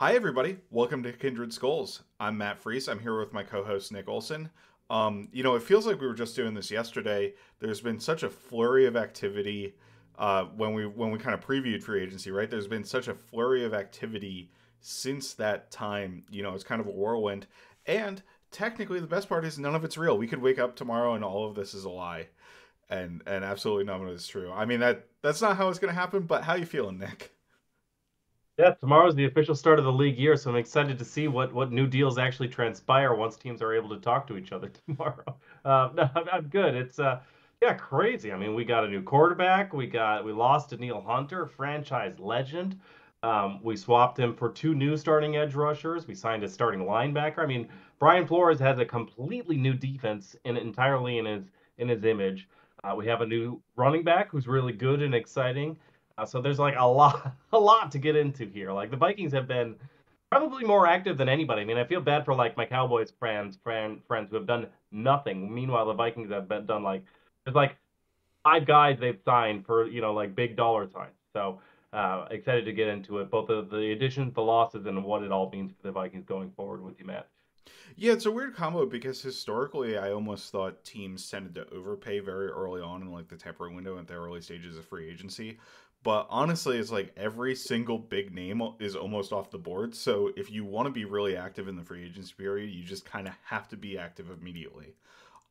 Hi, everybody. Welcome to Kindred Skulls. I'm Matt Freese. I'm here with my co-host Nick Olson. It feels like we were just doing this yesterday. There's been such a flurry of activity when we kind of previewed free agency, right? There's been such a flurry of activity since that time. It's kind of a whirlwind. And technically, the best part is none of it's real. We could wake up tomorrow and all of this is a lie, and absolutely none of it is true. I mean that's not how it's going to happen. But how you feeling, Nick? Yeah, tomorrow's the official start of the league year, so I'm excited to see what new deals actually transpire once teams are able to talk to each other tomorrow. No, I'm good. It's yeah, crazy. I mean, we got a new quarterback. We lost Danielle Hunter, franchise legend. We swapped him for two new starting edge rushers. We signed a starting linebacker. I mean, Brian Flores has a completely new defense entirely in his image. We have a new running back who's really good and exciting. So there's like a lot, a lot to get into here. Like the Vikings have been probably more active than anybody. I mean, I feel bad for like my Cowboys friends who have done nothing. Meanwhile, the Vikings have been done like there's like five guys they've signed for like big dollar signs. So excited to get into it, both the additions, the losses, and what it all means for the Vikings going forward with you, Matt. Yeah, it's a weird combo because historically, I almost thought teams tended to overpay very early on in like the tampering window at the early stages of free agency. But honestly, it's like every single big name is almost off the board. So if you want to be really active in the free agency period, you just kind of have to be active immediately.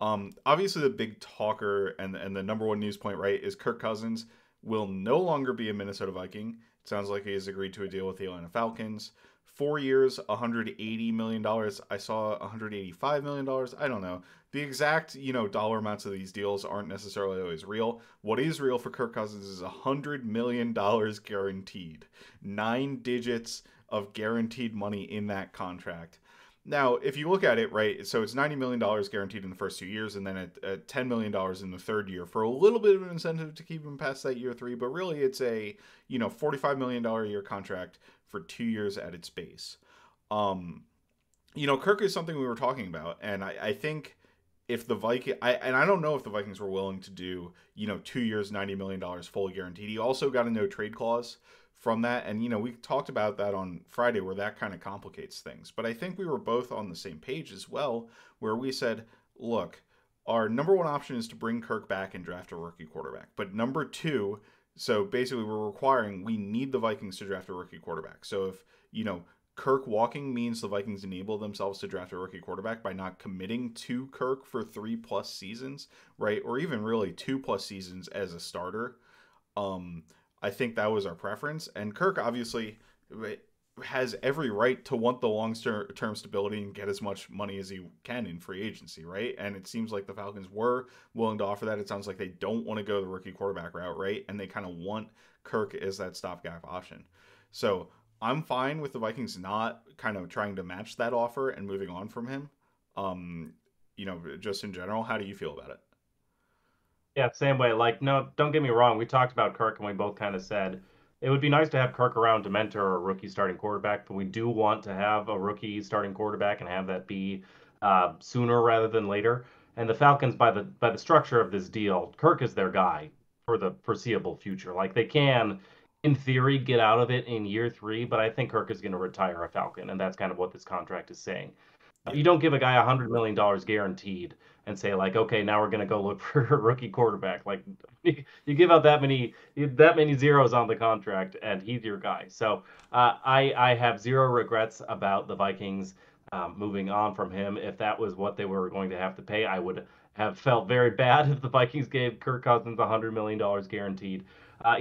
Obviously, the big talker and the number one news point, right, is Kirk Cousins will no longer be a Minnesota Viking. It sounds like he has agreed to a deal with the Atlanta Falcons. 4 years, $180 million. I saw $185 million. I don't know. The exact, dollar amounts of these deals aren't necessarily always real. What is real for Kirk Cousins is $100 million guaranteed. 9 digits of guaranteed money in that contract. Now, if you look at it, right, so it's $90 million guaranteed in the first 2 years, and then at $10 million in the third year for a little bit of an incentive to keep him past that year three. But really, it's a $45 million a year contract for 2 years at its base. Um, Kirk is something we were talking about, and I think if the I don't know if the Vikings were willing to do 2 years, $90 million full guaranteed. He also got a no trade clause from that, and we talked about that on Friday, where that kind of complicates things. But I think we were both on the same page as well, where we said, look, our number one option is to bring Kirk back and draft a rookie quarterback, but number two, so basically we need the Vikings to draft a rookie quarterback. So if Kirk walking means the Vikings enable themselves to draft a rookie quarterback by not committing to Kirk for 3+ seasons, right? Or even really 2+ seasons as a starter. Um, I think that was our preference. And Kirk obviously has every right to want the long-term stability and get as much money as he can in free agency, right? And it seems like the Falcons were willing to offer that. It sounds like they don't want to go the rookie quarterback route, right? And they kind of want Kirk as that stopgap option. So I'm fine with the Vikings not kind of trying to match that offer and moving on from him. Just in general, how do you feel about it? Yeah, same way. Like, no, don't get me wrong. We talked about Kirk and we both kind of said it would be nice to have Kirk around to mentor a rookie starting quarterback, but we do want to have a rookie starting quarterback and have that be sooner rather than later. And the Falcons, by the structure of this deal, Kirk is their guy for the foreseeable future. Like they can, in theory, get out of it in year three, but I think Kirk is going to retire a Falcon, and that's kind of what this contract is saying. Yeah. You don't give a guy $100 million guaranteed and say like, okay, now we're going to go look for a rookie quarterback. Like you give out that many zeros on the contract, and he's your guy. So I have zero regrets about the Vikings moving on from him. If that was what they were going to have to pay, I would have felt very bad if the Vikings gave Kirk Cousins $100 million guaranteed.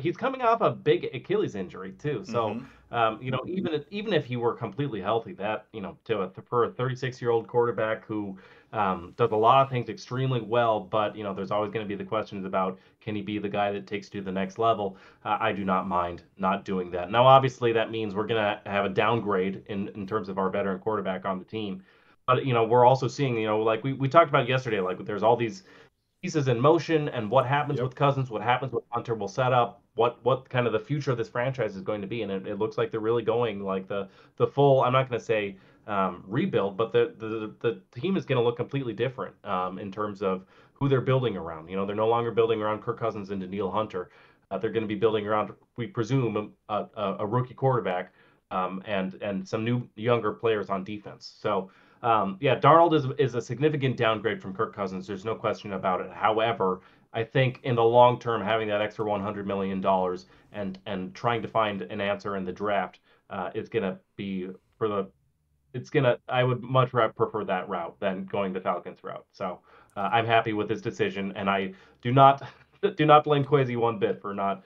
He's coming off a big Achilles injury too, so Mm-hmm. even if he were completely healthy, that for a 36-year-old quarterback who does a lot of things extremely well, but there's always going to be the questions about can he be the guy that takes you to the next level. I do not mind not doing that. Now, obviously, that means we're going to have a downgrade in terms of our veteran quarterback on the team. But we're also seeing, like we talked about yesterday, like there's all these pieces in motion and what happens Yep. with Cousins, what happens with Hunter will set up what kind of the future of this franchise is going to be. And it looks like they're really going like the full, I'm not going to say rebuild, but the team is going to look completely different in terms of who they're building around. They're no longer building around Kirk Cousins and Danielle Hunter. They're going to be building around, we presume, a rookie quarterback and some new younger players on defense. So yeah, Darnold is a significant downgrade from Kirk Cousins. There's no question about it. However, I think in the long term, having that extra $100 million and trying to find an answer in the draft is going to be for the I would much prefer that route than going the Falcons route. So I'm happy with his decision, and I do not do not blame Kwesi one bit for not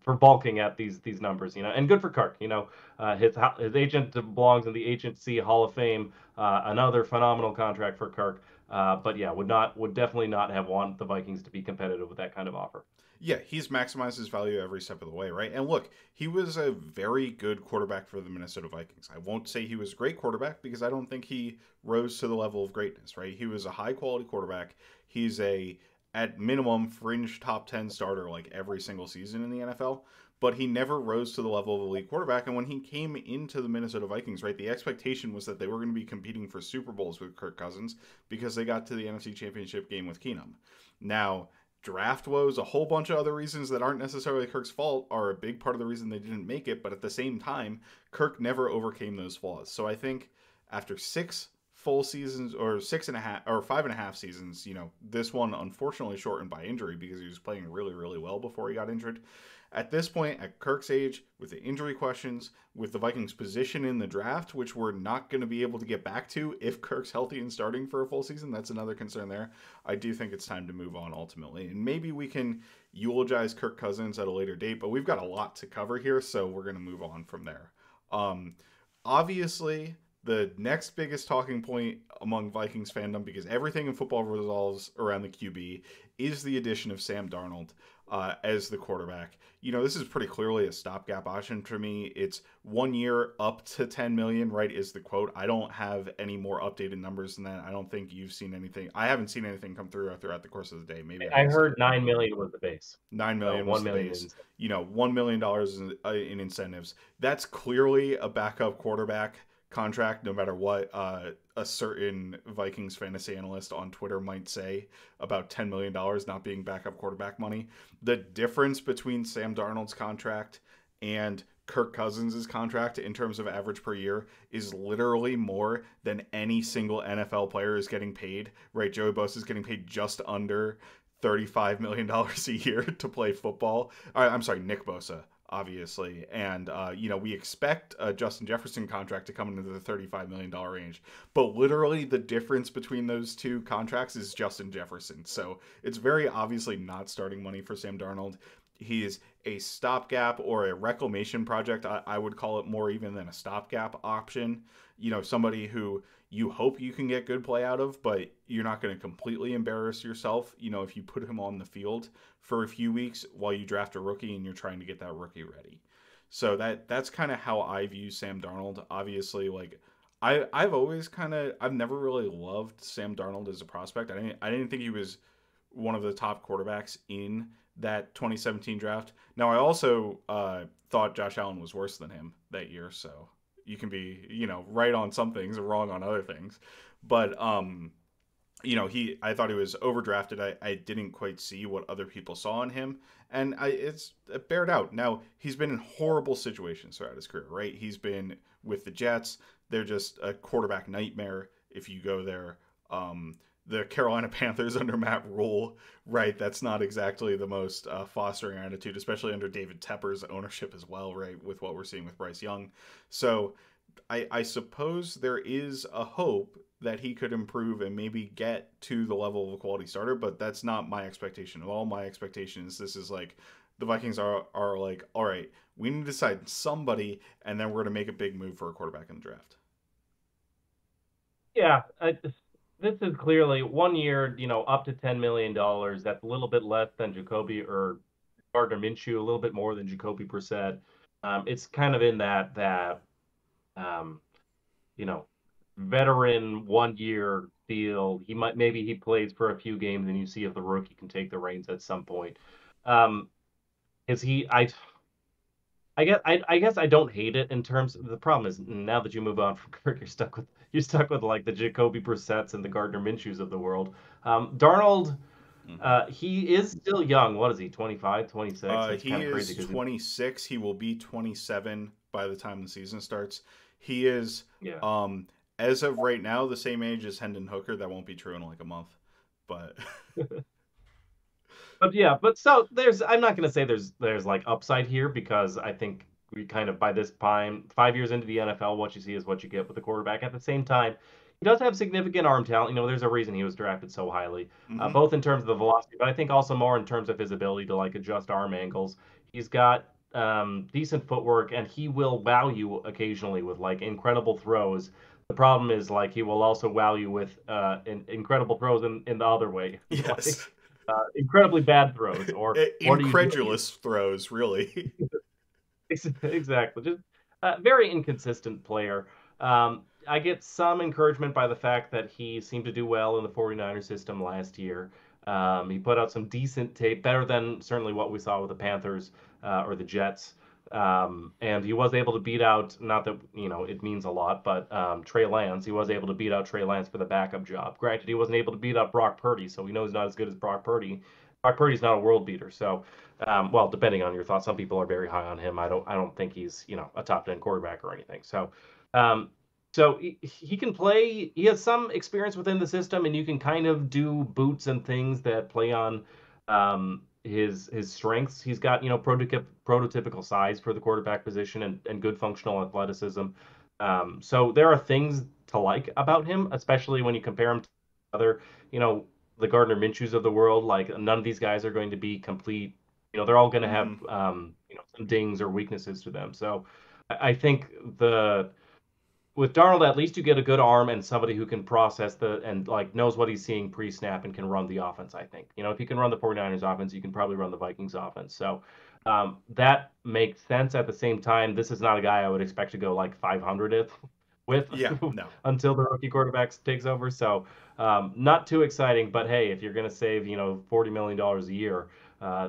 for balking at these numbers. And good for Kirk. His agent belongs in the Agency Hall of Fame. Another phenomenal contract for Kirk. But yeah, would definitely not have wanted the Vikings to be competitive with that kind of offer. Yeah, he's maximized his value every step of the way, right? And look, he was a very good quarterback for the Minnesota Vikings. I won't say he was a great quarterback because I don't think he rose to the level of greatness, right? He was a high quality quarterback. He's at minimum, fringe top 10 starter like every single season in the NFL, but he never rose to the level of elite quarterback. And when he came into the Minnesota Vikings, right, the expectation was that they were going to be competing for Super Bowls with Kirk Cousins because they got to the NFC Championship game with Keenum. Now, draft woes, a whole bunch of other reasons that aren't necessarily Kirk's fault are a big part of the reason they didn't make it. But at the same time, Kirk never overcame those flaws. So I think after 6 full seasons, or 6.5 or 5.5 seasons, this one unfortunately shortened by injury because he was playing really, really well before he got injured. At this point, at Kirk's age, with the injury questions, with the Vikings' position in the draft, which we're not going to be able to get back to if Kirk's healthy and starting for a full season, that's another concern there. I do think it's time to move on ultimately. And maybe we can eulogize Kirk Cousins at a later date, but we've got a lot to cover here, so we're going to move on from there. Obviously, the next biggest talking point among Vikings fandom, because everything in football revolves around the QB, is the addition of Sam Darnold as the quarterback. This is pretty clearly a stopgap option for me. It's 1 year up to 10 million, right, is the quote. I don't have any more updated numbers than that. I don't think you've seen anything. I haven't seen anything come throughout the course of the day. Maybe I missed heard it. 9 million was the base. 9 million was 1 the million base. is $1 million in incentives. That's clearly a backup quarterback contract, no matter what a certain Vikings fantasy analyst on Twitter might say about $10 million not being backup quarterback money. The difference between Sam Darnold's contract and Kirk Cousins' contract in terms of average per year is literally more than any single NFL player is getting paid, right? Joey Bosa is getting paid just under $35 million a year to play football. I'm sorry, Nick Bosa, obviously. And, we expect a Justin Jefferson contract to come into the $35 million range. But literally the difference between those two contracts is Justin Jefferson. So it's very obviously not starting money for Sam Darnold. He is a stopgap or a reclamation project. I would call it more even than a stopgap option. Somebody who you hope you can get good play out of, but you're not going to completely embarrass yourself, if you put him on the field for a few weeks while you draft a rookie and you're trying to get that rookie ready. So that's kind of how I view Sam Darnold. Obviously, like I've never really loved Sam Darnold as a prospect. I didn't think he was one of the top quarterbacks in that 2017 draft. Now, I also thought Josh Allen was worse than him that year, so you can be, right on some things and wrong on other things. But I thought he was overdrafted. I didn't quite see what other people saw in him, and it bared out. Now, he's been in horrible situations throughout his career, right? He's been with the Jets. They're just a quarterback nightmare if you go there. The Carolina Panthers under Matt Rule, right? That's not exactly the most fostering attitude, especially under David Tepper's ownership as well, right? With what we're seeing with Bryce Young. So I suppose there is a hope that he could improve and maybe get to the level of a quality starter, but that's not my expectation at all. My expectation is this is like the Vikings are like, all right, we need to decide somebody, and then we're going to make a big move for a quarterback in the draft. Yeah, this is clearly 1 year, up to $10 million. That's a little bit less than Jacoby or Gardner Minshew, a little bit more than Jacoby Brissett. It's kind of in that veteran 1 year deal. Maybe he plays for a few games and you see if the rookie can take the reins at some point. Is he? I guess I don't hate it in terms of the problem is now that you move on from Kirk, you're stuck with like the Jacoby Brissetts and the Gardner Minshews of the world. Darnold, he is still young. What is he? 25, 26? That's He kind of is crazy 26. He will be 27 by the time the season starts. He is, Yeah. as of right now, the same age as Hendon Hooker. That won't be true in like a month, but But yeah, but so there's I'm not gonna say there's like upside here because I think we kind of by this time, 5 years into the NFL, what you see is what you get with the quarterback. At the same time, he does have significant arm talent. There's a reason he was drafted so highly, hmm both in terms of the velocity, but I think also more in terms of his ability to like adjust arm angles. He's got decent footwork, and he will wow you occasionally with like incredible throws. The problem is like he will also wow you with incredible throws in the other way, yes, like incredibly bad throws, or what are you doing here? incredulous throws, really. Exactly. Just a very inconsistent player. I get some encouragement by the fact that he seemed to do well in the 49ers system last year. He put out some decent tape, better than certainly what we saw with the Panthers or the Jets. And he was able to beat out, not that, it means a lot, but Trey Lance. He was able to beat out Trey Lance for the backup job. Granted, he wasn't able to beat out Brock Purdy, so we know he's not as good as Brock Purdy. Brock Purdy's not a world beater, so well, depending on your thoughts, some people are very high on him. I don't think he's a top 10 quarterback or anything. Um, so he can play. He has some experience within the system, and you can kind of do boots and things that play on his strengths. He's got prototypical size for the quarterback position and good functional athleticism. So there are things to like about him, especially when you compare him to other you know the Gardner Minshews of the world. Like none of these guys are going to be complete. They're all going to have hmm some dings or weaknesses to them. So I think the with Darnold, at least you get a good arm and somebody who can process and like knows what he's seeing pre-snap and can run the offense. I think if you can run the 49ers offense, you can probably run the Vikings offense. So that makes sense. At the same time, this is not a guy I would expect to go like 500th with Yeah, no. until the rookie quarterback takes over. So not too exciting, but hey, if you're going to save $40 million a year,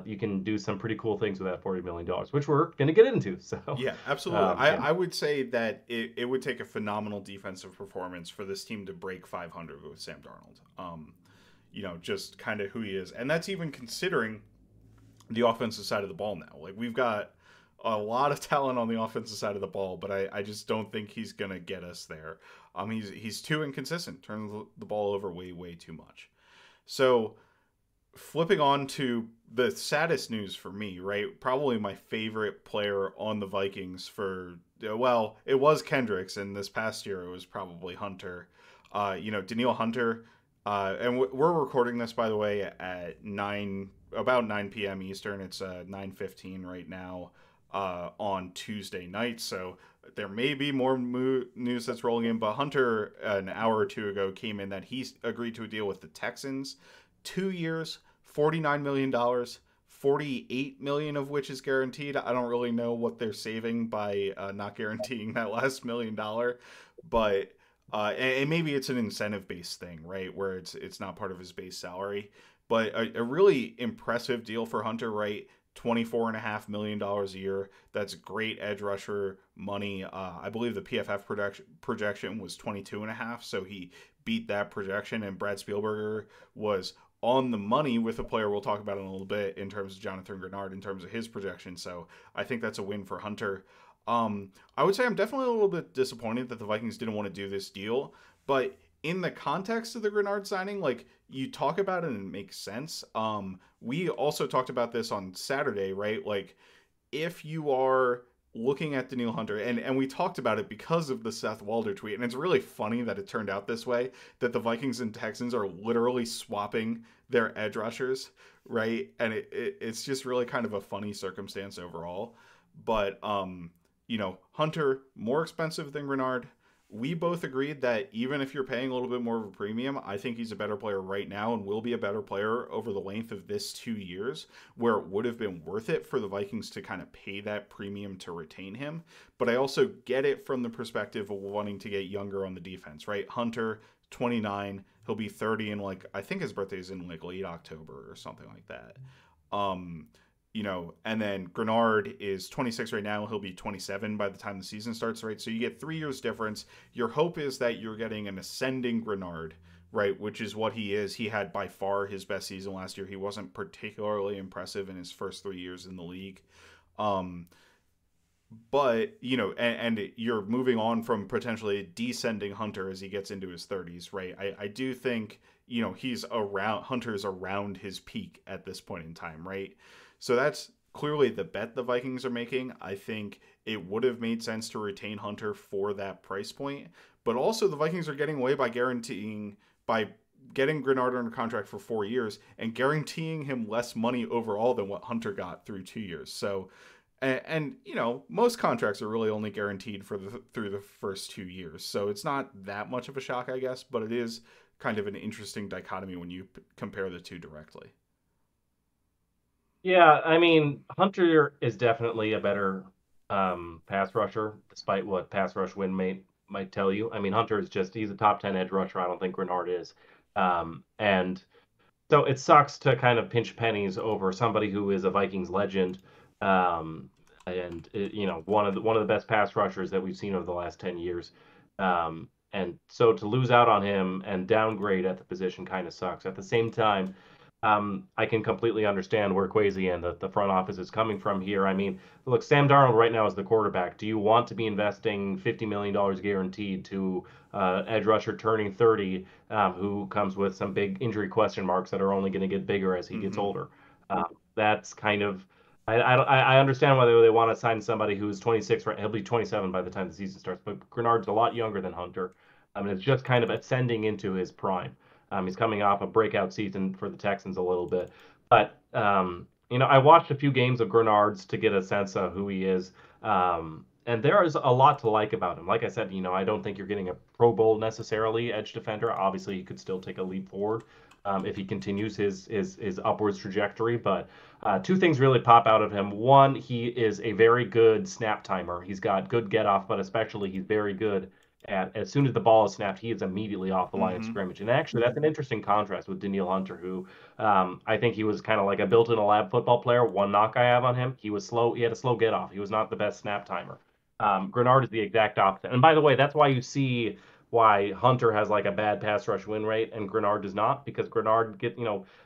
you can do some pretty cool things with that $40 million, which we're going to get into. So Yeah, absolutely. I, yeah. I would say that it would take a phenomenal defensive performance for this team to break 500 with Sam Darnold. Just kind of who he is. And that's even considering the offensive side of the ball now. Like, we've got a lot of talent on the offensive side of the ball, but I just don't think he's going to get us there. He's too inconsistent, turning the ball over way, way too much. So, flipping on to the saddest news for me, right? Probably my favorite player on the Vikings well, it was Kendricks, and this past year it was probably Hunter. Danielle Hunter, and we're recording this, by the way, at about 9 p.m. Eastern. It's 9:15 right now on Tuesday night, so there may be more news that's rolling in. But Hunter, an hour or two ago, came in that he's agreed to a deal with the Texans. 2 years, $49 million, $48 million of which is guaranteed. I don't really know what they're saving by not guaranteeing that last $1 million, but and maybe it's an incentive-based thing, right, where it's not part of his base salary. But a really impressive deal for Hunter, right? $24.5 million a year. That's great edge rusher money. I believe the PFF projection was 22.5, so he beat that projection. And Brad Spielberger was on the money with a player we'll talk about in a little bit in terms of Jonathan Greenard in terms of his projection. So I think that's a win for Hunter. I would say I'm definitely a little bit disappointed that the Vikings didn't want to do this deal, but in the context of the Greenard signing, like, you talk about it and it makes sense. We also talked about this on Saturday, right? Like, if you are looking at Danielle Hunter, and we talked about it because of the Seth Walder tweet, and it's really funny that it turned out this way, that the Vikings and Texans are literally swapping their edge rushers, right? And it's just really kind of a funny circumstance overall. But Hunter, more expensive than Greenard. We both agreed that even if you're paying a little bit more of a premium, I think he's a better player right now and will be a better player over the length of this 2 years, where it would have been worth it for the Vikings to kind of pay that premium to retain him. But I also get it from the perspective of wanting to get younger on the defense, right? Hunter, 29, he'll be 30 in I think his birthday is in late October or something like that. And then Greenard is 26 right now. He'll be 27 by the time the season starts, right? So you get 3 years difference. Your hope is that you're getting an ascending Greenard, right? Which is what he is. He had by far his best season last year. He wasn't particularly impressive in his first 3 years in the league. But and you're moving on from potentially descending Hunter as he gets into his 30s, right? I do think he's around Hunter's around his peak at this point in time, right? So that's clearly the bet the Vikings are making. I think it would have made sense to retain Hunter for that price point, but also the Vikings are getting away by getting Greenard under contract for 4 years and guaranteeing him less money overall than what Hunter got through 2 years. So and most contracts are really only guaranteed for the through the first 2 years, so it's not that much of a shock, I guess, but it is kind of an interesting dichotomy when you compare the two directly. Yeah, I mean, Hunter is definitely a better pass rusher, despite what pass rush win might tell you. I mean, Hunter is just he's a top 10 edge rusher. I don't think Greenard is. And so it sucks to kind of pinch pennies over somebody who is a Vikings legend, and one of the best pass rushers that we've seen over the last 10 years. And so to lose out on him and downgrade at the position kind of sucks. At the same time, I can completely understand where Kwesi and the front office is coming from here. I mean, look, Sam Darnold right now is the quarterback. Do you want to be investing $50 million guaranteed to edge rusher turning 30, who comes with some big injury question marks that are only going to get bigger as he gets Mm-hmm. older? That's kind of I understand why they want to sign somebody who's 26, right? He'll be 27 by the time the season starts, but Grenard's a lot younger than Hunter. I mean, it's just kind of ascending into his prime. He's coming off a breakout season for the Texans a little bit. But, I watched a few games of Greenard's to get a sense of who he is. And there is a lot to like about him. Like I said, I don't think you're getting a Pro Bowl necessarily edge defender. Obviously, he could still take a leap forward if he continues his upwards trajectory. But two things really pop out of him. One, he is a very good snap timer. He's got good get off, but especially he's very good at as soon as the ball is snapped, he is immediately off the line of Mm-hmm. scrimmage. And actually, that's an interesting contrast with Danielle Hunter, who I think he was kind of like a built-in a lab football player. One knock I have on him, he was slow. He had a slow get off. He was not the best snap timer. Greenard is the exact opposite. And by the way, that's why you see why Hunter has like a bad pass rush win rate and Greenard does not, because Greenard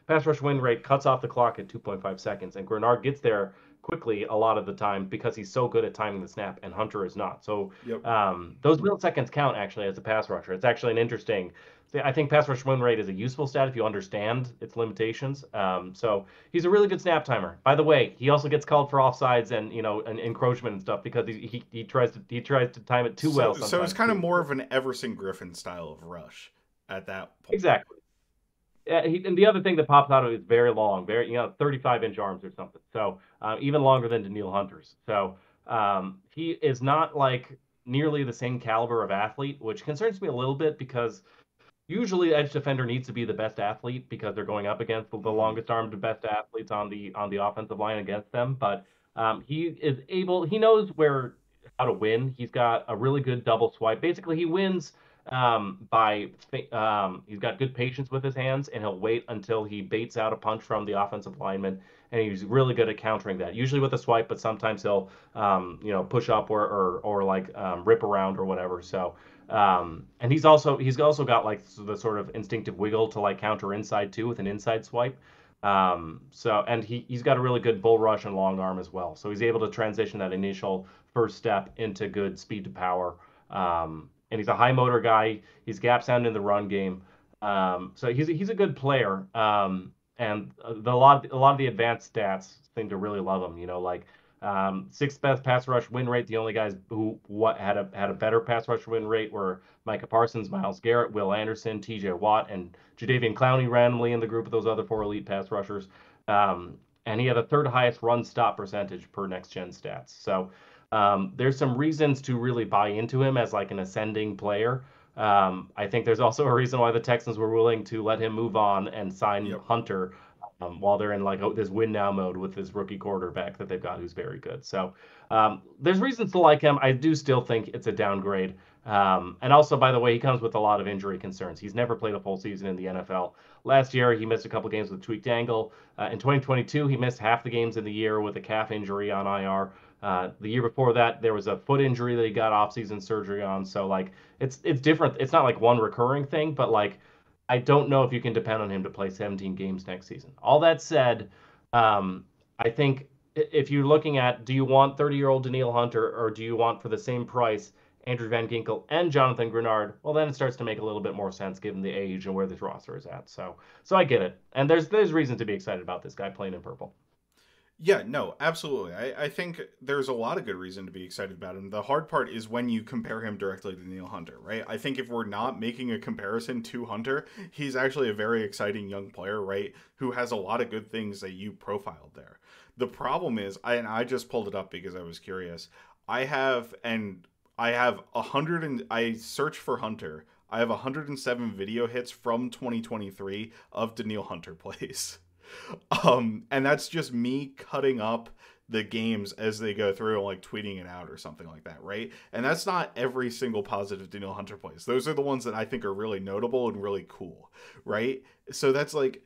pass rush win rate cuts off the clock at 2.5 seconds, and Greenard gets there quickly a lot of the time because he's so good at timing the snap, and Hunter is not. So Yep. those milliseconds count actually as a pass rusher. It's actually an interesting. I think pass rush win rate is a useful stat if you understand its limitations. So he's a really good snap timer. By the way, he also gets called for offsides and and encroachment and stuff because he tries to time it too well So it's sometimes kind of too. more of an Everson Griffin style of rush at that point. Exactly. And the other thing that pops out of it is very long, 35-inch arms or something. So even longer than Danielle Hunter's. So he is not like nearly the same caliber of athlete, which concerns me a little bit because usually the edge defender needs to be the best athlete because they're going up against the Mm-hmm. longest armed best athletes on the offensive line against them. But he knows how to win. He's got a really good double swipe. Basically, he wins by he's got good patience with his hands, and he'll wait until he baits out a punch from the offensive lineman, and he's really good at countering that. Usually with a swipe, but sometimes he'll push up or like rip around or whatever. So and he's also got like the sort of instinctive wiggle to like counter inside too with an inside swipe. And he's got a really good bull rush and long arm as well. So he's able to transition that initial first step into good speed to power. And he's a high motor guy. He's gap sound in the run game. So he's a good player. And a lot of the advanced stats seem to really love him. Like sixth best pass rush win rate. The only guys who had a better pass rush win rate were Micah Parsons, Myles Garrett, Will Anderson, T.J. Watt, and Jadeveon Clowney randomly in the group of those other four elite pass rushers. And he had the third highest run stop percentage per next gen stats. So there's some reasons to really buy into him as like an ascending player. I think there's also a reason why the Texans were willing to let him move on and sign Yep. Hunter while they're in like this win now mode with this rookie quarterback that they've got who's very good. So there's reasons to like him. I do still think it's a downgrade. And also, by the way, he comes with a lot of injury concerns. He's never played a full season in the NFL. Last year, he missed a couple games with a tweaked ankle. In 2022, he missed half the games in the year with a calf injury on IR. The year before that, there was a foot injury that he got off-season surgery on. So like, it's different. It's not like one recurring thing, but like, I don't know if you can depend on him to play 17 games next season. All that said, I think if you're looking at, do you want 30-year-old Danielle Hunter, or do you want for the same price Andrew Van Ginkel and Jonathan Greenard? Well, then it starts to make a little bit more sense given the age and where this roster is at. So I get it, and there's reason to be excited about this guy playing in purple. Yeah, no, absolutely. I think there's a lot of good reason to be excited about him. The hard part is when you compare him directly to Neil Hunter, right? I think if we're not making a comparison to Hunter, he's actually a very exciting young player, right? Who has a lot of good things that you profiled there. The problem is, and I just pulled it up because I was curious. I have 100 and I searched for Hunter. I have 107 video hits from 2023 of Danielle Hunter plays. And that's just me cutting up the games as they go through and like tweeting it out or something like that, right? And that's not every single positive Danielle Hunter plays. Those are the ones that I think are really notable and really cool, right? So that's like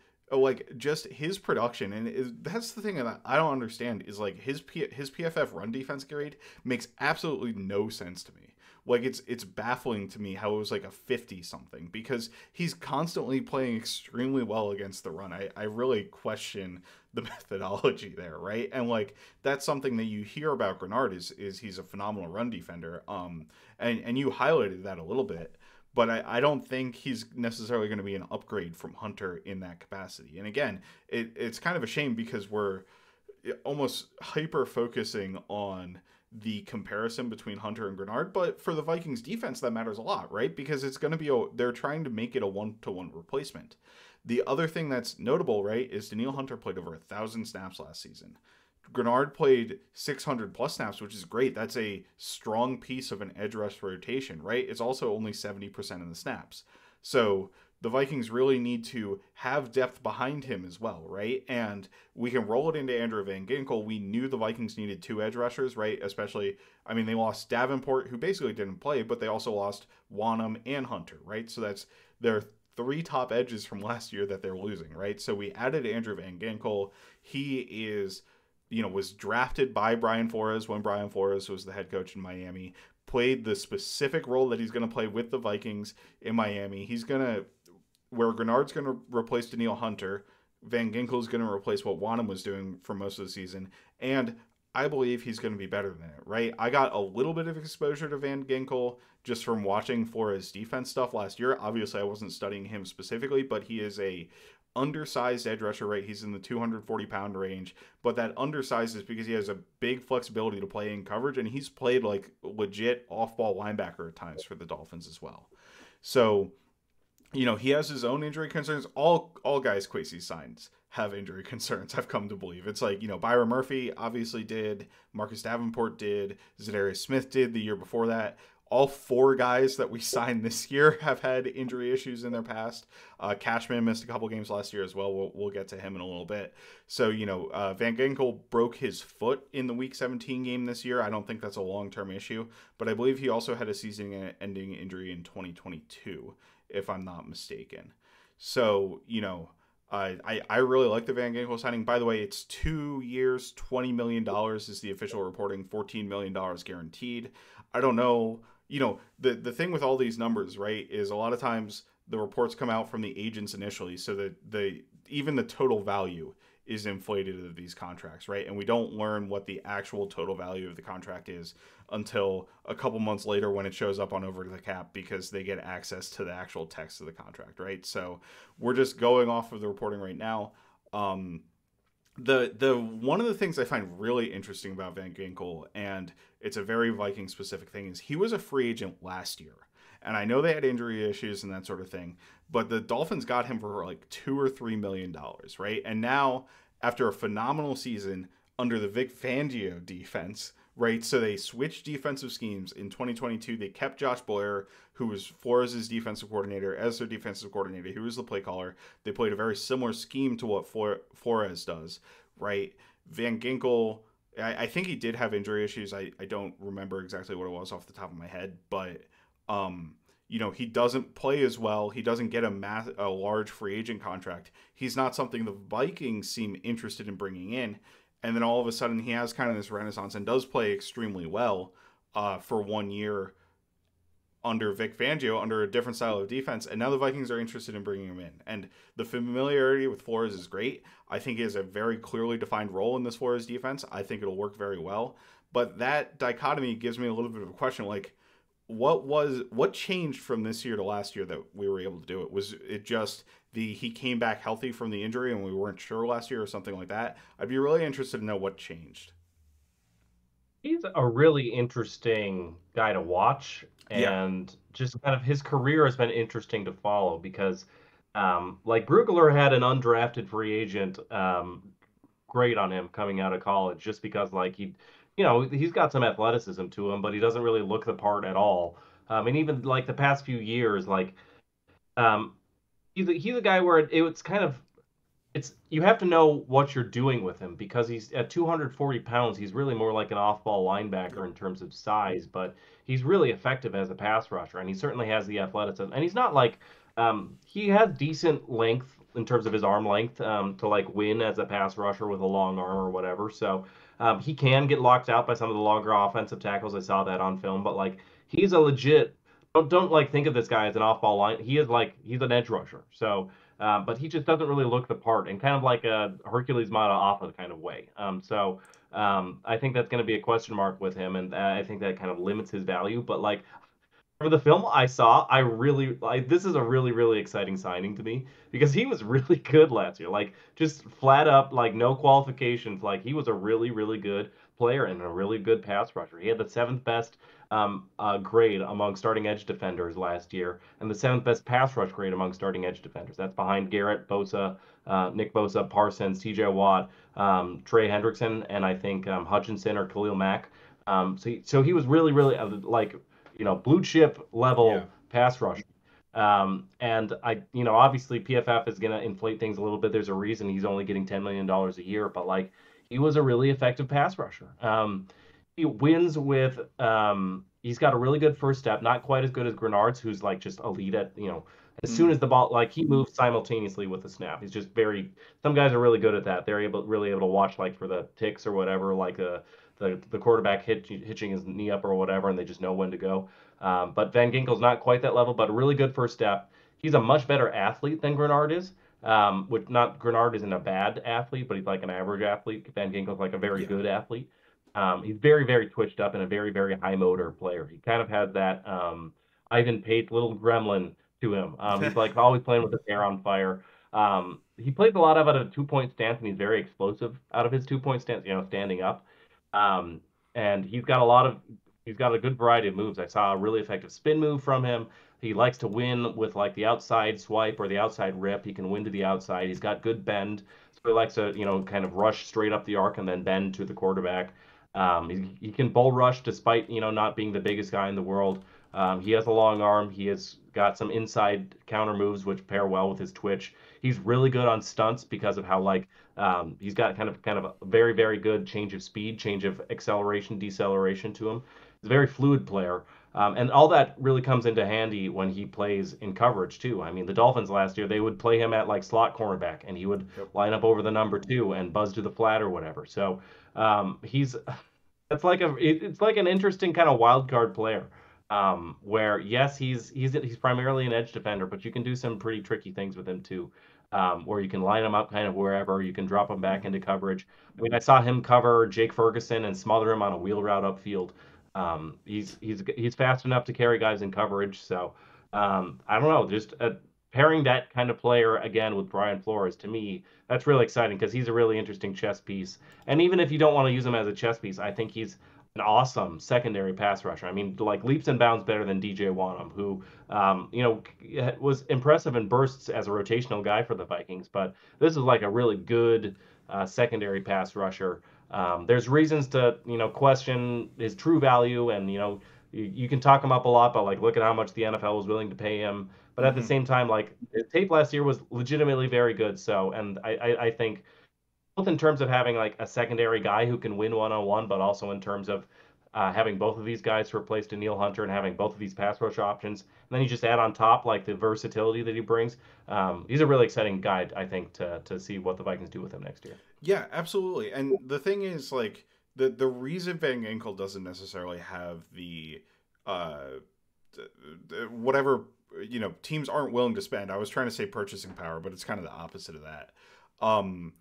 just his production, and that's the thing that I don't understand is like his PFF run defense grade makes absolutely no sense to me. Like it's baffling to me how it was like a 50 something because he's constantly playing extremely well against the run. I really question the methodology there, right? And like that's something that you hear about Greenard is he's a phenomenal run defender. And you highlighted that a little bit, but I don't think he's necessarily going to be an upgrade from Hunter in that capacity. And again, it's kind of a shame because we're almost hyper focusing on the comparison between Hunter and Greenard, but for the Vikings defense, that matters a lot, right? Because it's going to be they're trying to make it a 1-to-1 replacement. The other thing that's notable, right, is Danielle Hunter played over 1,000 snaps last season. Greenard played 600 plus snaps, which is great. That's a strong piece of an edge rush rotation, right? It's also only 70% of the snaps. So the Vikings really need to have depth behind him as well, right? And we can roll it into Andrew Van Ginkel. We knew the Vikings needed 2 edge rushers, right? Especially, I mean, they lost Davenport, who basically didn't play, but they also lost Wanham and Hunter, right? So that's their 3 top edges from last year that they're losing, right? So we added Andrew Van Ginkel. He is, was drafted by Brian Flores when Brian Flores was the head coach in Miami, played the specific role that he's going to play with the Vikings in Miami. He's going to where Greenard's going to replace Danielle Hunter, Van Ginkel is going to replace what Wanham was doing for most of the season, and I believe he's going to be better than it, right? I got a little bit of exposure to Van Ginkel just from watching Flores defense stuff last year. Obviously, I wasn't studying him specifically, but he is a undersized edge rusher, right? He's in the 240-pound range, but that undersized is because he has a big flexibility to play in coverage, and he's played like legit off-ball linebacker at times for the Dolphins as well. So he has his own injury concerns. All guys Kwesi signs have injury concerns, I've come to believe. It's like, Byron Murphy obviously did, Marcus Davenport did, Zadarius Smith did the year before that. All 4 guys that we signed this year have had injury issues in their past. Cashman missed a couple games last year as well. We'll get to him in a little bit. So, Van Ginkel broke his foot in the Week 17 game this year. I don't think that's a long-term issue, but I believe he also had a season-ending injury in 2022, if I'm not mistaken. So, I really like the Van Ginkel signing. By the way, it's 2 years, $20 million is the official reporting, $14 million guaranteed. I don't know. The thing with all these numbers, right, is a lot of times the reports come out from the agents initially, so that even the total value is inflated of these contracts, right? And we don't learn what the actual total value of the contract is until a couple months later when it shows up on Over to the Cap because they get access to the actual text of the contract, right? So we're just going off of the reporting right now. The one of the things I find really interesting about Van Ginkel, and it's a very Viking specific thing, is he was a free agent last year. And I know they had injury issues and that sort of thing, but the Dolphins got him for like $2 or $3 million, right? And now, after a phenomenal season under the Vic Fangio defense, right? So they switched defensive schemes in 2022. They kept Josh Boyer, who was Flores' defensive coordinator, as their defensive coordinator. He was the play caller. They played a very similar scheme to what Flores does, right? Van Ginkel, I think he did have injury issues. I don't remember exactly what it was off the top of my head, but he doesn't play as well. He doesn't get a large free agent contract. He's not something the Vikings seem interested in bringing in. And then all of a sudden he has kind of this renaissance and does play extremely well for 1 year under Vic Fangio, under a different style of defense, and now the Vikings are interested in bringing him in. And the familiarity with Flores is great. I think he has a very clearly defined role in this Flores defense. I think it'll work very well. But that dichotomy gives me a little bit of a question, like, what changed from this year to last year that we were able to do it? Was it just he came back healthy from the injury and we weren't sure last year or something like that? I'd be really interested to know what changed. He's a really interesting guy to watch, Yeah. and just kind of his career has been interesting to follow because, like Brugler had an undrafted free agent grade on him coming out of college, just because like he's got some athleticism to him, but he doesn't really look the part at all. And even like the past few years, like um, he's a guy where it's kind of you have to know what you're doing with him because he's at 240 pounds. He's really more like an off-ball linebacker Yep. in terms of size, but he's really effective as a pass rusher, and he certainly has the athleticism. And he's not like he has decent length in terms of his arm length to like win as a pass rusher with a long arm or whatever. So he can get locked out by some of the longer offensive tackles. I saw that on film, but like he's a legit. Don't like think of this guy as an off-ball line. He's an edge rusher. So but he just doesn't really look the part in kind of like a Hercules Mataafa kind of way. I think that's going to be a question mark with him, and I think that kind of limits his value. But like for the film I saw, I really like this is a really, really exciting signing to me because he was really good last year. Like just flat up, like no qualifications. Like he was a really, really good player and a really good pass rusher. He had the seventh best grade among starting edge defenders last year, and the seventh best pass rush grade among starting edge defenders. That's behind Garrett, Bosa, Nick Bosa, Parsons, T.J. Watt, Trey Hendrickson, and I think Hutchinson or Khalil Mack. So he was really, really like blue chip Yeah. level pass rush. And obviously PFF is going to inflate things a little bit. There's a reason he's only getting $10 million a year, but like he was a really effective pass rusher. He wins with, he's got a really good first step, not quite as good as Greenard's, who's like just elite at, as soon Mm. as the ball, like he moves simultaneously with the snap. He's just some guys are really good at that. They're really able to watch like for the ticks or whatever, like the quarterback hitching his knee up or whatever, and they just know when to go. But Van Ginkel's not quite that level, but a really good first step. He's a much better athlete than Greenard is. Which not Greenard isn't a bad athlete, but he's like an average athlete. Van Ginkel's like a very Yeah. good athlete. He's very, very twitched up and a very, very high motor player. He kind of has that Ivan Pate little gremlin to him. He's like always playing with his hair on fire. He plays a lot out of a 2 point stance, and he's very explosive out of his 2 point stance, standing up. Um, and he's got a good variety of moves. I saw a really effective spin move from him. He likes to win with like the outside swipe or the outside rip. He can win to the outside. He's got good bend. So he likes to, kind of rush straight up the arc and then bend to the quarterback. He can bull rush despite, not being the biggest guy in the world. He has a long arm. He has got some inside counter moves which pair well with his twitch. He's really good on stunts because of how like he's got kind of a very, very good change of speed, change of acceleration, deceleration to him. He's a very fluid player. And all that really comes into handy when he plays in coverage too. I mean, the Dolphins last year, they would play him at like slot cornerback and he would Yep. line up over the number two and buzz to the flat or whatever. So he's it's like an interesting kind of wild card player. Where yes, he's primarily an edge defender, but you can do some pretty tricky things with him too. Where you can line him up kind of wherever, you can drop him back Hmm. into coverage. I mean, I saw him cover Jake Ferguson and smother him on a wheel route upfield. He's fast enough to carry guys in coverage. So I don't know, just pairing that kind of player again with Brian Flores to me, that's really exciting because he's a really interesting chess piece. And even if you don't want to use him as a chess piece, I think he's an awesome secondary pass rusher. I mean, like leaps and bounds better than DJ Wanham, who was impressive in bursts as a rotational guy for the Vikings. But this is like a really good secondary pass rusher. There's reasons to question his true value, and you can talk him up a lot, but like look at how much the NFL was willing to pay him. But at the Hmm. same time, like his tape last year was legitimately very good. So, and I think both in terms of having like a secondary guy who can win one-on-one, but also in terms of having both of these guys to replace Danielle Hunter and having both of these pass rush options. And then you just add on top like the versatility that he brings. He's a really exciting guy, I think, to see what the Vikings do with him next year. Yeah, absolutely. And the thing is, like, the reason Van Ginkel doesn't necessarily have uh whatever teams aren't willing to spend. I was trying to say purchasing power, but it's kind of the opposite of that. Um,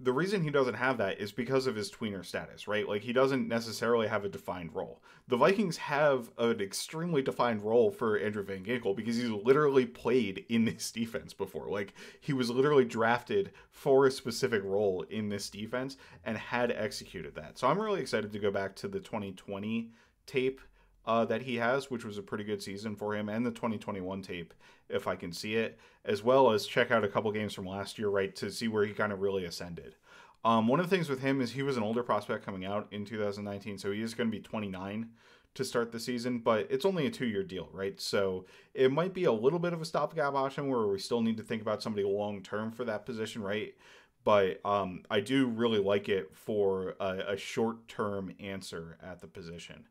the reason he doesn't have that is because of his tweener status, right? Like he doesn't necessarily have a defined role. The Vikings have an extremely defined role for Andrew Van Ginkel because he's literally played in this defense before. Like he was literally drafted for a specific role in this defense and had executed that. So I'm really excited to go back to the 2020 tape that he has, which was a pretty good season for him, and the 2021 tape, if I can see it, as well as check out a couple games from last year, right, to see where he kind of really ascended. One of the things with him is he was an older prospect coming out in 2019, so he is going to be 29 to start the season, but it's only a 2-year deal, right? So it might be a little bit of a stopgap option where we still need to think about somebody long term for that position, right? But I do really like it for a short term answer at the position.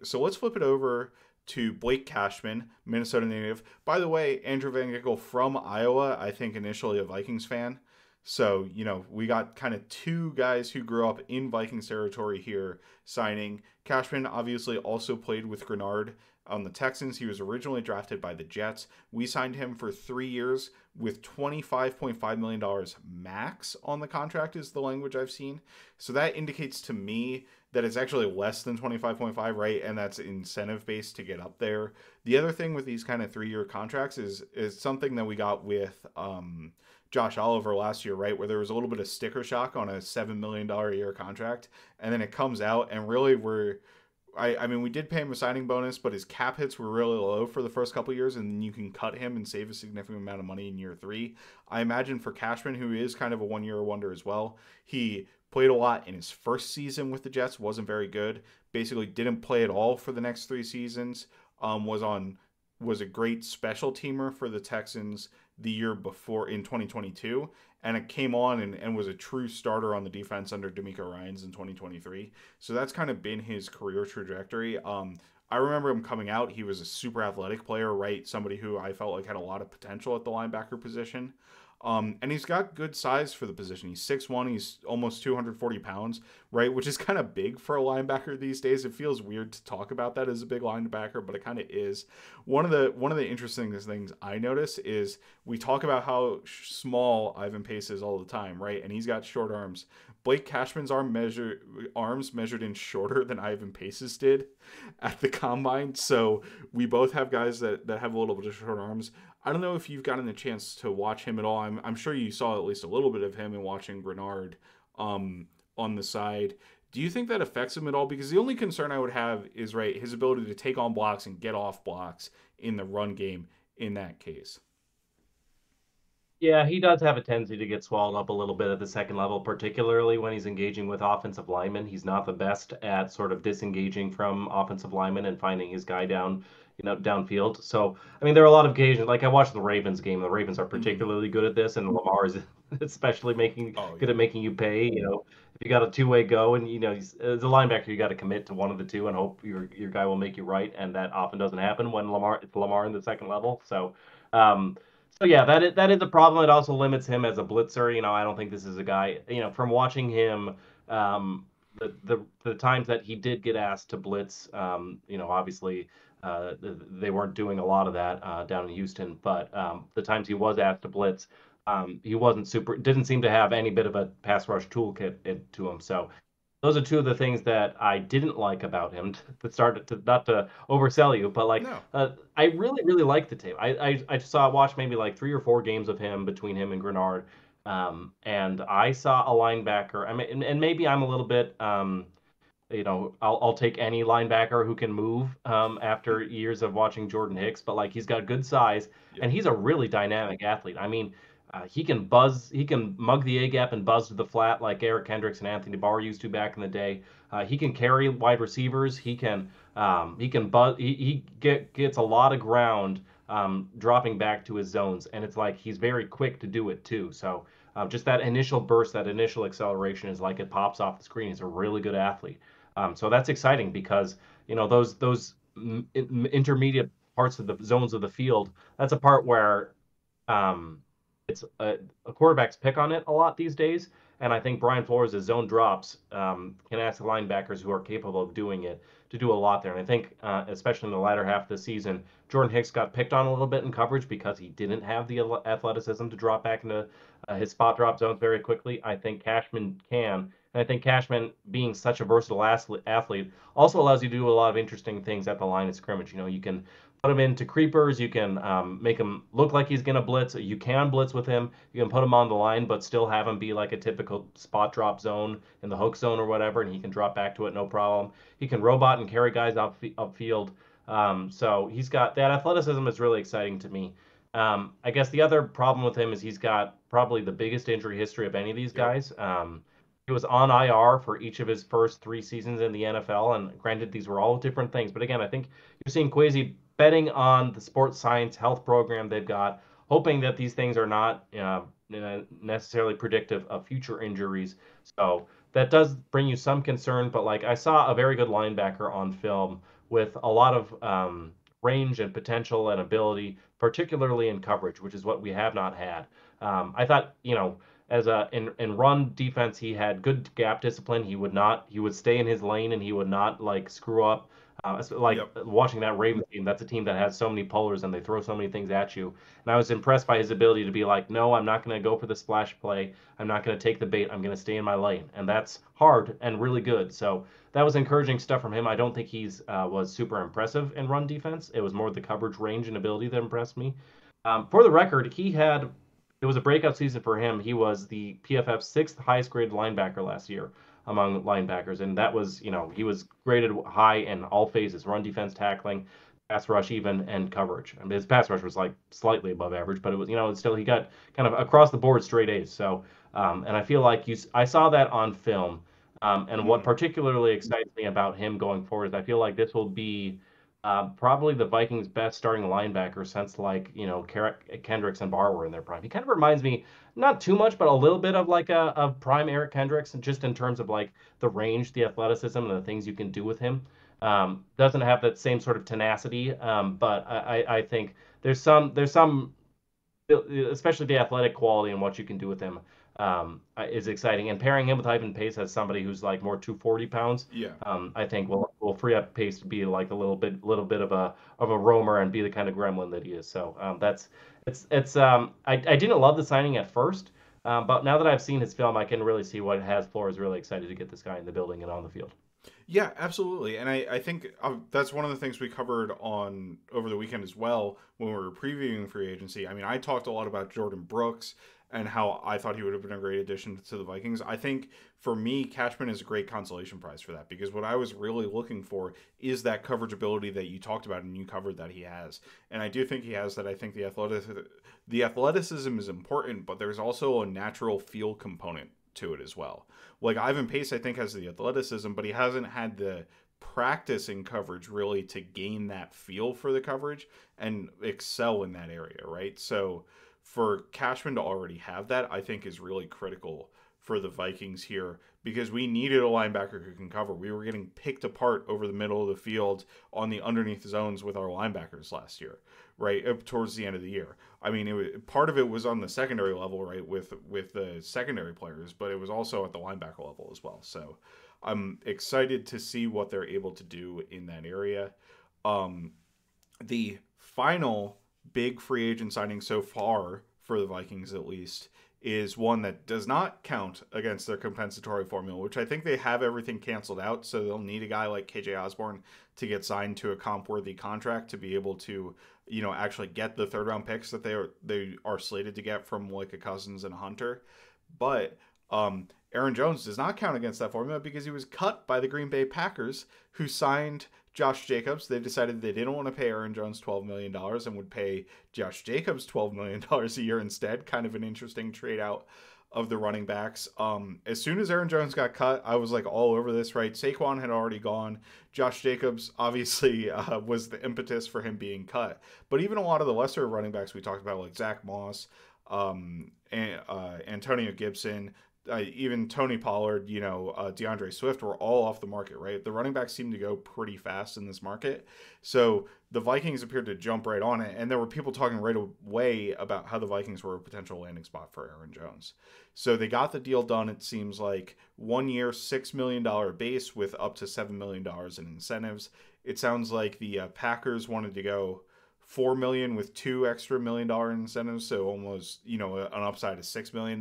So let's flip it over to Blake Cashman, Minnesota native. By the way, Andrew Van Ginkel from Iowa, I think initially a Vikings fan. So, we got kind of two guys who grew up in Vikings territory here signing. Cashman obviously also played with Greenard on the Texans. He was originally drafted by the Jets. We signed him for 3 years with $25.5 million max on the contract is the language I've seen. So that indicates to me that it's actually less than 25.5, right? And that's incentive based to get up there. The other thing with these kind of 3-year contracts is something that we got with Josh Oliver last year, right? Where there was a little bit of sticker shock on a $7 million a year contract. And then it comes out and really I mean, we did pay him a signing bonus, but his cap hits were really low for the first couple of years, and then you can cut him and save a significant amount of money in year 3. I imagine for Cashman, who is kind of a 1-year wonder as well, he played a lot in his first season with the Jets, wasn't very good, basically didn't play at all for the next 3 seasons, was a great special teamer for the Texans the year before in 2022, and it came on and was a true starter on the defense under D'Amico Ryans in 2023. So that's kind of been his career trajectory. I remember him coming out. He was a super athletic player, right? Somebody who I felt like had a lot of potential at the linebacker position. And he's got good size for the position. He's 6'1", he's almost 240 pounds, right? Which is kind of big for a linebacker these days. It feels weird to talk about that as a big linebacker, but it kind of is. One of the interesting things I notice is we talk about how small Ivan Pace is all the time, right? And he's got short arms. Blake Cashman's arms measured in shorter than Ivan Pace's did at the combine. So we both have guys that have a little bit of short arms. I don't know if you've gotten a chance to watch him at all. I'm sure you saw at least a little bit of him in watching Greenard on the side. Do you think that affects him at all? Because the only concern I would have is, right, his ability to take on blocks and get off blocks in the run game in that case. Yeah, he does have a tendency to get swallowed up a little bit at the second level, particularly when he's engaging with offensive linemen. He's not the best at sort of disengaging from offensive linemen and finding his guy downfield. So, I mean, there are a lot of occasions, like I watched the Ravens game. The Ravens are particularly good at this, and Lamar is especially good at making you pay. If you got a two-way go, and as a linebacker, you got to commit to one of the two and hope your guy will make you right, and that often doesn't happen when it's Lamar in the second level. So. So yeah, that is a problem. It also limits him as a blitzer. I don't think this is a guy. From watching him, the times that he did get asked to blitz, obviously they weren't doing a lot of that down in Houston. But the times he was asked to blitz, he didn't seem to have any bit of a pass rush toolkit to him. So those are two of the things that I didn't like about him. Not to oversell you, but No. I really really like the tape. I watched maybe like 3 or 4 games of him between him and Greenard, and I saw a linebacker. I mean, and maybe I'm a little bit. I'll take any linebacker who can move after years of watching Jordan Hicks, but like he's got good size and he's a really dynamic athlete. I mean, he can mug the A gap and buzz to the flat like Eric Kendricks and Anthony Barr used to back in the day. He can carry wide receivers. He can buzz. Gets a lot of ground dropping back to his zones, and it's like he's very quick to do it too. So just that initial burst, that initial acceleration is like it pops off the screen. He's a really good athlete. So that's exciting because those intermediate parts of the zones of the field. That's a part where it's a quarterback's pick on it a lot these days, And I think Brian Flores' zone drops can ask linebackers who are capable of doing it to do a lot there. And I think, especially in the latter half of the season, Jordan Hicks got picked on a little bit in coverage because he didn't have the athleticism to drop back into his spot drop zones very quickly. I think Cashman can. And I think Cashman, being such a versatile athlete, also allows you to do a lot of interesting things at the line of scrimmage. You can put him into creepers. You can make him look like he's going to blitz. You can blitz with him. You can put him on the line, but still have him be like a typical spot drop zone in the hook zone or whatever, and he can drop back to it no problem. He can robot and carry guys upfield. So he's got that athleticism is really exciting to me. I guess the other problem with him is he's got probably the biggest injury history of any of these guys. He was on IR for each of his first 3 seasons in the NFL, and granted, these were all different things. But again, I think you're seeing Kwesi betting on the sports science health program they've got, hoping that these things are not necessarily predictive of future injuries. So that does bring you some concern. But like I saw a very good linebacker on film with a lot of range and potential and ability, particularly in coverage, which is what we have not had. I thought, as in run defense, he had good gap discipline. He would stay in his lane and he would not like screw up. Watching that Ravens team, that's a team that has so many pullers and they throw so many things at you. And I was impressed by his ability to be like, no, I'm not going to go for the splash play. I'm not going to take the bait. I'm going to stay in my lane. And that's hard and really good. So that was encouraging stuff from him. I don't think he's was super impressive in run defense. It was more the coverage range and ability that impressed me. For the record, it was a breakout season for him. He was the PFF's sixth highest graded linebacker last year among linebackers, and that was, he was graded high in all phases: run defense, tackling, pass rush, even, and coverage. I mean, his pass rush was like slightly above average, but it was, still he got kind of across the board straight A's. So, and I feel like I saw that on film. And what particularly excites me about him going forward is I feel like this will be probably the Vikings' best starting linebacker since Kendricks and Barr were in their prime. He kind of reminds me, not too much, but a little bit of like a prime Eric Kendricks, and just in terms of like the range, the athleticism, and the things you can do with him. Doesn't have that same sort of tenacity, but I think there's some, especially the athletic quality and what you can do with him, is exciting. And pairing him with Ivan Pace as somebody who's like more 240 pounds, I think will free up Pace to be like a little bit of a roamer and be the kind of gremlin that he is. So I didn't love the signing at first, but now that I've seen his film, I can really see what has Flores really excited to get this guy in the building and on the field. Yeah, absolutely. And I think that's one of the things we covered on over the weekend as well when we were previewing free agency. I mean, I talked a lot about Jordan Brooks and how I thought he would have been a great addition to the Vikings. I think for me, Cashman is a great consolation prize for that, because what I was really looking for is that coverage ability that you talked about and you covered that he has. And I do think he has that. I think the athleticism is important, but there's also a natural feel component to it as well. Like Ivan Pace, I think, has the athleticism, but he hasn't had the practice in coverage really to gain that feel for the coverage and excel in that area, right? So for Cashman to already have that, I think is really critical for the Vikings here, because we needed a linebacker who can cover. We were getting picked apart over the middle of the field on the underneath zones with our linebackers last year, right, up towards the end of the year. I mean, part of it was on the secondary level, right, with the secondary players, but it was also at the linebacker level as well. So I'm excited to see what they're able to do in that area. The final big free agent signing so far for the Vikings, at least, is one that does not count against their compensatory formula, which I think they have everything canceled out. So they'll need a guy like KJ Osborne to get signed to a comp-worthy contract to be able to, actually get the third-round picks that they are slated to get from like a Cousins and a Hunter. But Aaron Jones does not count against that formula because he was cut by the Green Bay Packers, who signed Josh Jacobs. They decided they didn't want to pay Aaron Jones $12 million and would pay Josh Jacobs $12 million a year instead. Kind of an interesting trade out of the running backs. As soon as Aaron Jones got cut, I was like all over this, right? Saquon had already gone. Josh Jacobs obviously was the impetus for him being cut. But even a lot of the lesser running backs we talked about, like Zach Moss, and Antonio Gibson, even Tony Pollard, DeAndre Swift were all off the market, right? The running backs seem to go pretty fast in this market. So the Vikings appeared to jump right on it. And there were people talking right away about how the Vikings were a potential landing spot for Aaron Jones. So they got the deal done, it seems like 1 year, $6 million base with up to $7 million in incentives. It sounds like the Packers wanted to go 4 million with two extra $1 million incentives, so almost an upside of $6 million.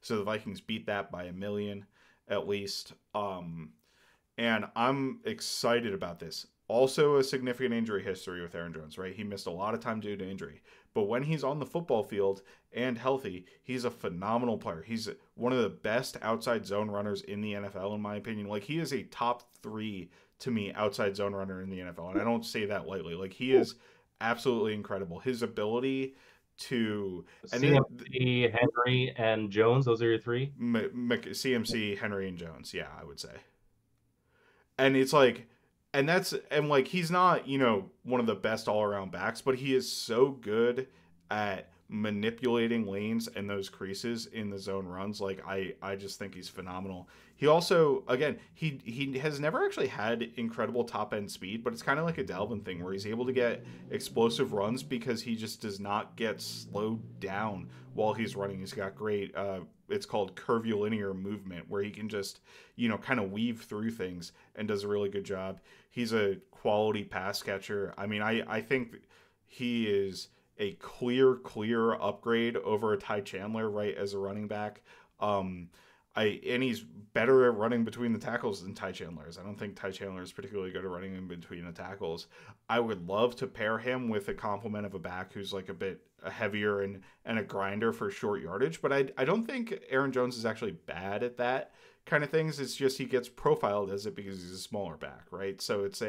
So the Vikings beat that by $1 million at least. And I'm excited about this. Also, a significant injury history with Aaron Jones, right? He missed a lot of time due to injury, but when he's on the football field and healthy, he's a phenomenal player. He's one of the best outside zone runners in the NFL, in my opinion. Like, he is a top 3 to me outside zone runner in the NFL, and I don't say that lightly. Like, he is absolutely incredible. His ability to CMC, Henry, and Jones. Those are your three. CMC, Henry, and Jones. Yeah, I would say. And it's like, and like he's not one of the best all around backs, but he is so good at manipulating lanes and those creases in the zone runs. Like I just think he's phenomenal. He also, again, he has never actually had incredible top end speed, but it's kind of like a Dalvin thing where he's able to get explosive runs because he just does not get slowed down while he's running. He's got great it's called curvilinear movement, where he can just kind of weave through things and does a really good job. He's a quality pass catcher. I mean, I think he is a clear upgrade over a Ty Chandler, right, as a running back. And he's better at running between the tackles than Ty Chandler is. I don't think Ty Chandler is particularly good at running in between the tackles. I would love to pair him with a complement of a back who's like a bit heavier and a grinder for short yardage, but I don't think Aaron Jones is actually bad at that kind of things. It's just he gets profiled as it because he's a smaller back, right? So it's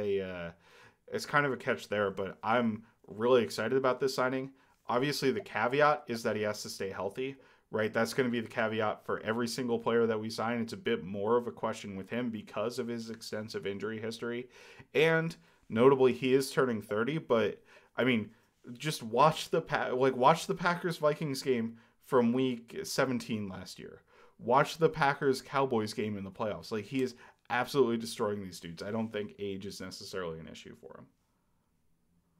kind of a catch there, but I'm really excited about this signing. Obviously, the caveat is that he has to stay healthy, right? That's going to be the caveat for every single player that we sign. It's a bit more of a question with him because of his extensive injury history. And notably, he is turning 30, but I mean, just watch the Packers Vikings game from week 17 last year. Watch the Packers Cowboys game in the playoffs. Like, he is absolutely destroying these dudes. I don't think age is necessarily an issue for him.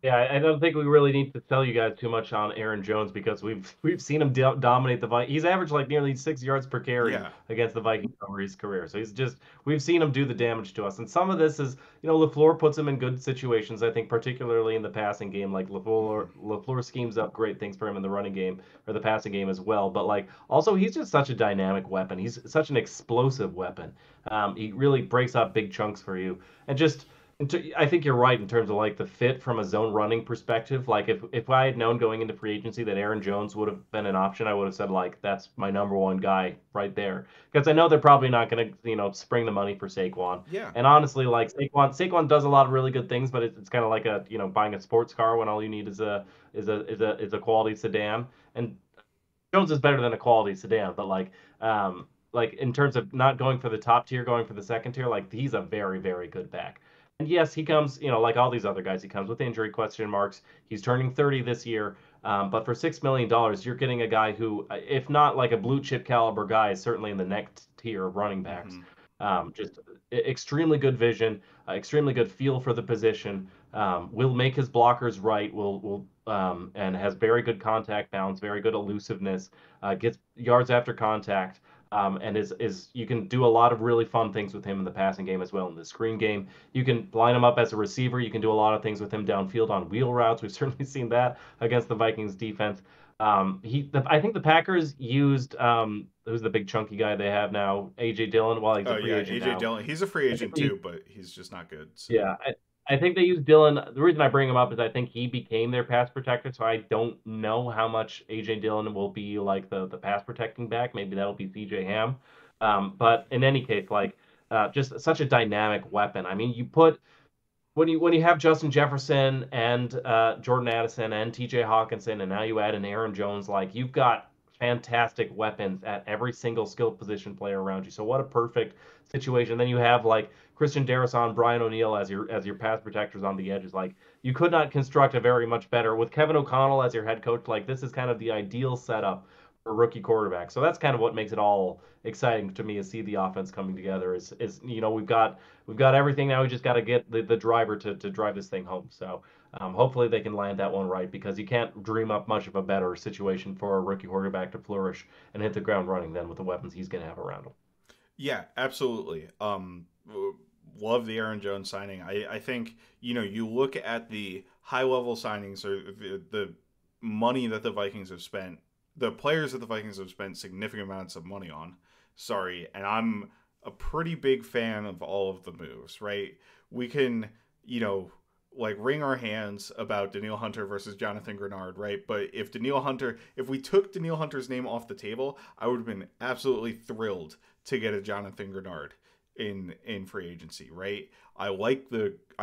Yeah, I don't think we really need to tell you guys too much on Aaron Jones because we've seen him dominate the Vikings. He's averaged like nearly 6 yards per carry against the Vikings over his career. So we've seen him do the damage to us. And some of this is, LaFleur puts him in good situations, I think, particularly in the passing game. Like LaFleur schemes up great things for him in the running game or the passing game as well. But like also he's just such a dynamic weapon. He's such an explosive weapon. He really breaks up big chunks for you. And just I think you're right in terms of like the fit from a zone running perspective. Like if I had known going into free agency that Aaron Jones would have been an option, I would have said like that's my number one guy right there. Because I know they're probably not going to spring the money for Saquon. Yeah. And honestly, like Saquon does a lot of really good things, but it's kind of like a buying a sports car when all you need is a quality sedan. And Jones is better than a quality sedan, but like in terms of not going for the top tier, going for the second tier, like he's a very, very good back. And yes, he comes, like all these other guys, he comes with injury question marks. He's turning 30 this year. But for $6 million, you're getting a guy who, if not like a blue chip caliber guy, is certainly in the next tier of running backs. Just extremely good vision, extremely good feel for the position. Will make his blockers right. And has very good contact balance, very good elusiveness. Gets yards after contact. And is you can do a lot of really fun things with him in the passing game as well. In the screen game, you can line him up as a receiver. You can do a lot of things with him downfield on wheel routes. We've certainly seen that against the Vikings defense. I think the Packers used who's the big chunky guy they have now, A.J. Dillon. Well, he's a free agent A.J. now. Dillon. He's a free agent too, but he's just not good. So. Yeah. I think they use Dillon. The reason I bring him up is I think he became their pass protector, so I don't know how much A.J. Dillon will be like the pass protecting back. Maybe that'll be C.J. Ham. But in any case, just such a dynamic weapon. I mean, you put when you have Justin Jefferson and Jordan Addison and T.J. Hawkinson, and now you add an Aaron Jones, like you've got fantastic weapons at every single skill position player around you. So what a perfect situation. Then you have like Christian Darrisaw, Brian O'Neill as your pass protectors on the edges. Like you could not construct a very much better with Kevin O'Connell as your head coach. Like this is kind of the ideal setup a rookie quarterback. So that's kind of what makes it all exciting to me, is see the offense coming together. Is we've got everything now. We just got to get the driver to drive this thing home. So hopefully they can land that one right, because you can't dream up much of a better situation for a rookie quarterback to flourish and hit the ground running than with the weapons he's going to have around him. Yeah, absolutely. Love the Aaron Jones signing. I think, you look at the high level signings, or the money that the Vikings have spent, the players that the Vikings have spent significant amounts of money on. Sorry, and I'm a pretty big fan of all of the moves, right? We can, you know, like wring our hands about Danielle Hunter versus Jonathan Greenard, right? But if we took Danielle Hunter's name off the table, I would have been absolutely thrilled to get a Jonathan Greenard in free agency, right? I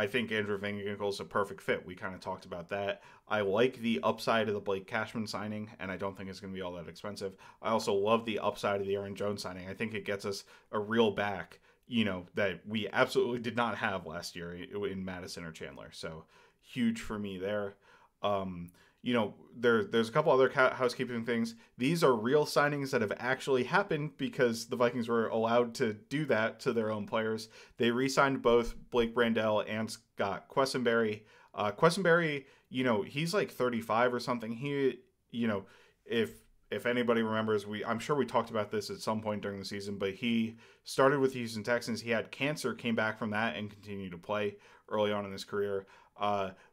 think Andrew Van Ginkel's a perfect fit. We kind of talked about that. I like the upside of the Blake Cashman signing, and I don't think it's going to be all that expensive. I also love the upside of the Aaron Jones signing. I think it gets us a real back, that we absolutely did not have last year in Madison or Chandler. So huge for me there. Um, there's a couple other housekeeping things. These are real signings that have actually happened because the Vikings were allowed to do that to their own players. They re-signed both Blake Brandel and Scott Quessenberry. Quessenberry, he's like 35 or something. He, if anybody remembers, I'm sure we talked about this at some point during the season, but he started with the Houston Texans. He had cancer, came back from that, and continued to play early on in his career.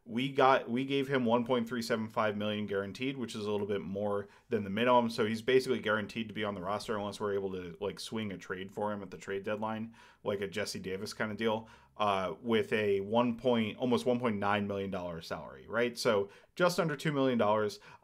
We gave him 1.375 million guaranteed, which is a little bit more than the minimum. So he's basically guaranteed to be on the roster unless we're able to like swing a trade for him at the trade deadline, like a Jesse Davis kind of deal. With a almost $1.9 million salary, right? So just under $2 million.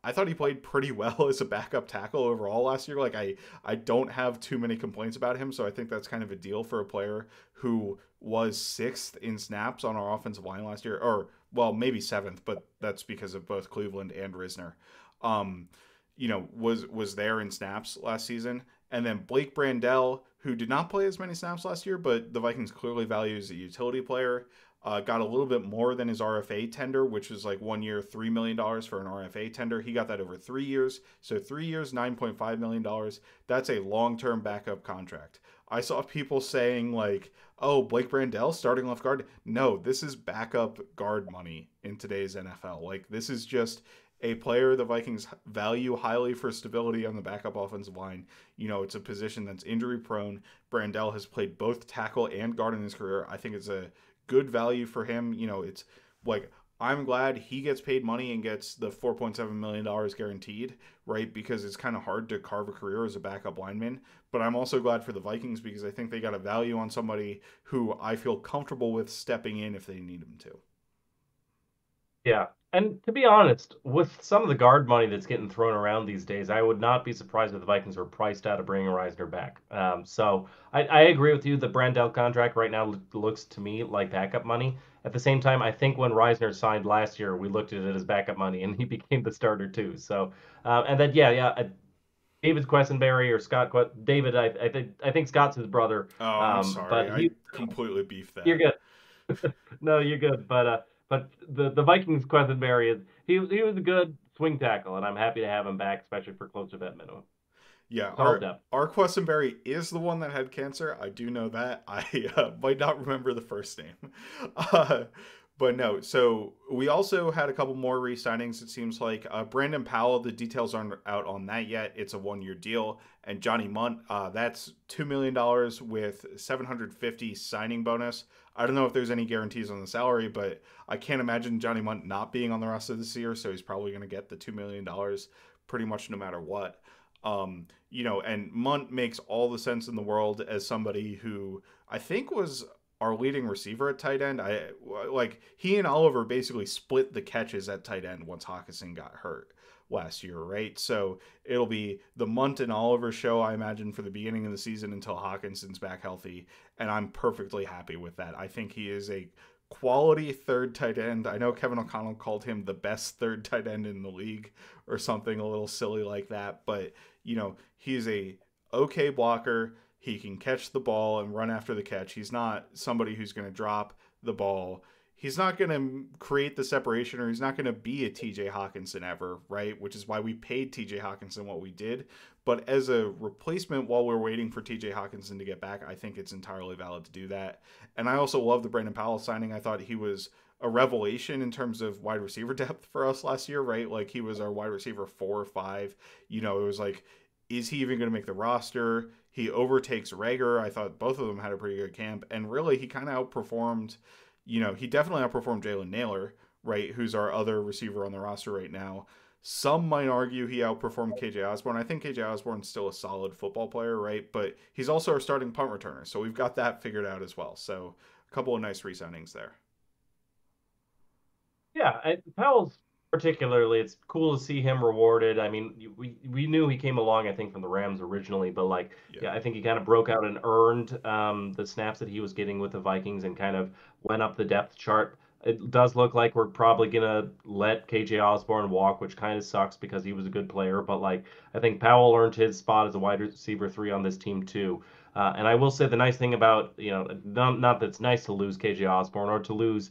I thought he played pretty well as a backup tackle overall last year. Like I don't have too many complaints about him. So I think that's kind of a deal for a player who was sixth in snaps on our offensive line last year, or well, maybe seventh, but that's because of both Cleveland and Risner. Was there in snaps last season. And then Blake Brandel, who did not play as many snaps last year, but the Vikings clearly value as a utility player, got a little bit more than his RFA tender, which was like 1 year, $3 million for an RFA tender. He got that over 3 years. So 3 years, $9.5 million. That's a long-term backup contract. I saw people saying like, oh, Blake Brandel starting left guard. No, this is backup guard money in today's NFL. Like, this is just a player the Vikings value highly for stability on the backup offensive line. It's a position that's injury prone. Brandel has played both tackle and guard in his career. I think it's a good value for him. It's like, I'm glad he gets paid money and gets the $4.7 million guaranteed, right? Because it's kind of hard to carve a career as a backup lineman. But I'm also glad for the Vikings because I think they got a value on somebody who I feel comfortable with stepping in if they need him to. Yeah. And to be honest, with some of the guard money that's getting thrown around these days, I would not be surprised if the Vikings were priced out of bringing Reisner back. So I agree with you. The Brandel contract right now looks to me like backup money. At the same time, I think when Reisner signed last year, we looked at it as backup money, and he became the starter too. So, and then David Quessenberry or David, I think Scott's his brother. Oh, I'm sorry. But I completely beefed you're that. good. No, you're good. But the Vikings Quessenberry he was a good swing tackle, and I'm happy to have him back, especially for close to vet minimum. Yeah, Solid depth. our Quessenberry is the one that had cancer. I do know that. I might not remember the first name. Uh, but no, so we also had a couple more re-signings, it seems like. Brandon Powell, the details aren't out on that yet. It's a 1-year deal. And Johnny Mundt, that's $2 million with 750 signing bonus. I don't know if there's any guarantees on the salary, but I can't imagine Johnny Mundt not being on the roster this year, so he's probably going to get the $2 million pretty much no matter what. And Mundt makes all the sense in the world as somebody who I think was our leading receiver at tight end. He and Oliver basically split the catches at tight end once Hawkinson got hurt last year, right? So it'll be the Mundt and Oliver show, I imagine, for the beginning of the season until Hawkinson's back healthy, and I'm perfectly happy with that. I think he is a quality third tight end. I know Kevin O'Connell called him the best third tight end in the league or something a little silly like that, but he's a okay blocker. He can catch the ball and run after the catch. He's not somebody who's going to drop the ball. he's not going to create the separation, or he's not going to be a TJ Hawkinson ever, right? Which is why we paid TJ Hawkinson what we did. But as a replacement while we're waiting for TJ Hawkinson to get back, I think it's entirely valid to do that. And I also love the Brandon Powell signing. I thought he was a revelation in terms of wide receiver depth for us last year, right? Like he was our wide receiver 4 or 5. You know, it was like, is he even going to make the roster? He overtakes Rager. I thought both of them had a pretty good camp. And really, he kind of outperformed, he definitely outperformed Jalen Naylor, right? Who's our other receiver on the roster right now. Some might argue he outperformed KJ Osborne. I think KJ Osborne's still a solid football player, right? But he's also our starting punt returner. So we've got that figured out as well. So a couple of nice re-signings there. Yeah, Powell's particularly, it's cool to see him rewarded. I mean, we knew he came along, I think, from the Rams originally, but like, yeah, I think he kind of broke out and earned the snaps that he was getting with the Vikings and kind of went up the depth chart. It does look like we're probably gonna let KJ Osborne walk, which kind of sucks because he was a good player. But like, I think Powell earned his spot as a wide receiver 3 on this team too. And I will say the nice thing about, not that it's nice to lose KJ Osborne or to lose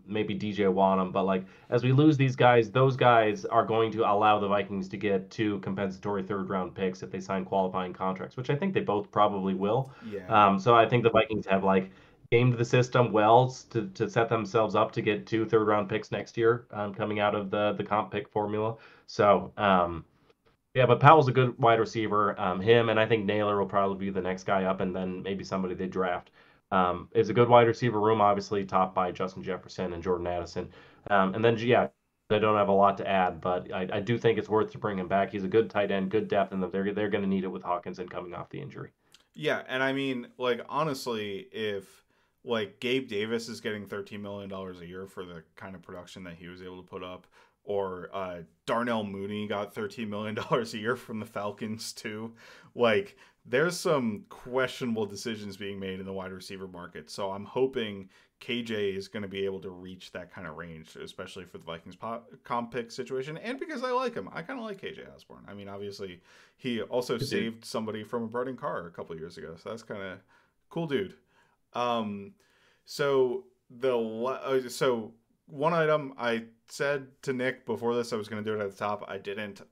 maybe DJ Wanham, but like as we lose these guys, those guys are going to allow the Vikings to get 2 compensatory 3rd-round picks if they sign qualifying contracts, which I think they both probably will. Yeah. So I think the Vikings have like gamed the system well to set themselves up to get 2 3rd-round picks next year coming out of the comp pick formula. So yeah, but Powell's a good wide receiver. Him and I think Naylor will probably be the next guy up, and then maybe somebody they draft. It's a good wide receiver room, obviously topped by Justin Jefferson and Jordan Addison. And then yeah, I don't have a lot to add, but I do think it's worth to bring him back. He's a good tight end, good depth, and they're going to need it with Hawkinson coming off the injury. Yeah, and I mean, like, honestly, if like Gabe Davis is getting $13 million a year for the kind of production that he was able to put up, or Darnell Mooney got $13 million a year from the Falcons too, like, there's some questionable decisions being made in the wide receiver market. So I'm hoping KJ is going to be able to reach that kind of range, especially for the Vikings comp pick situation, and because I like him. I kind of like KJ Osborne. I mean, obviously, he also saved somebody from a burning car a couple of years ago, so that's kind of cool, dude. So so one item I said to Nick before this, I was going to do it at the top. I didn't.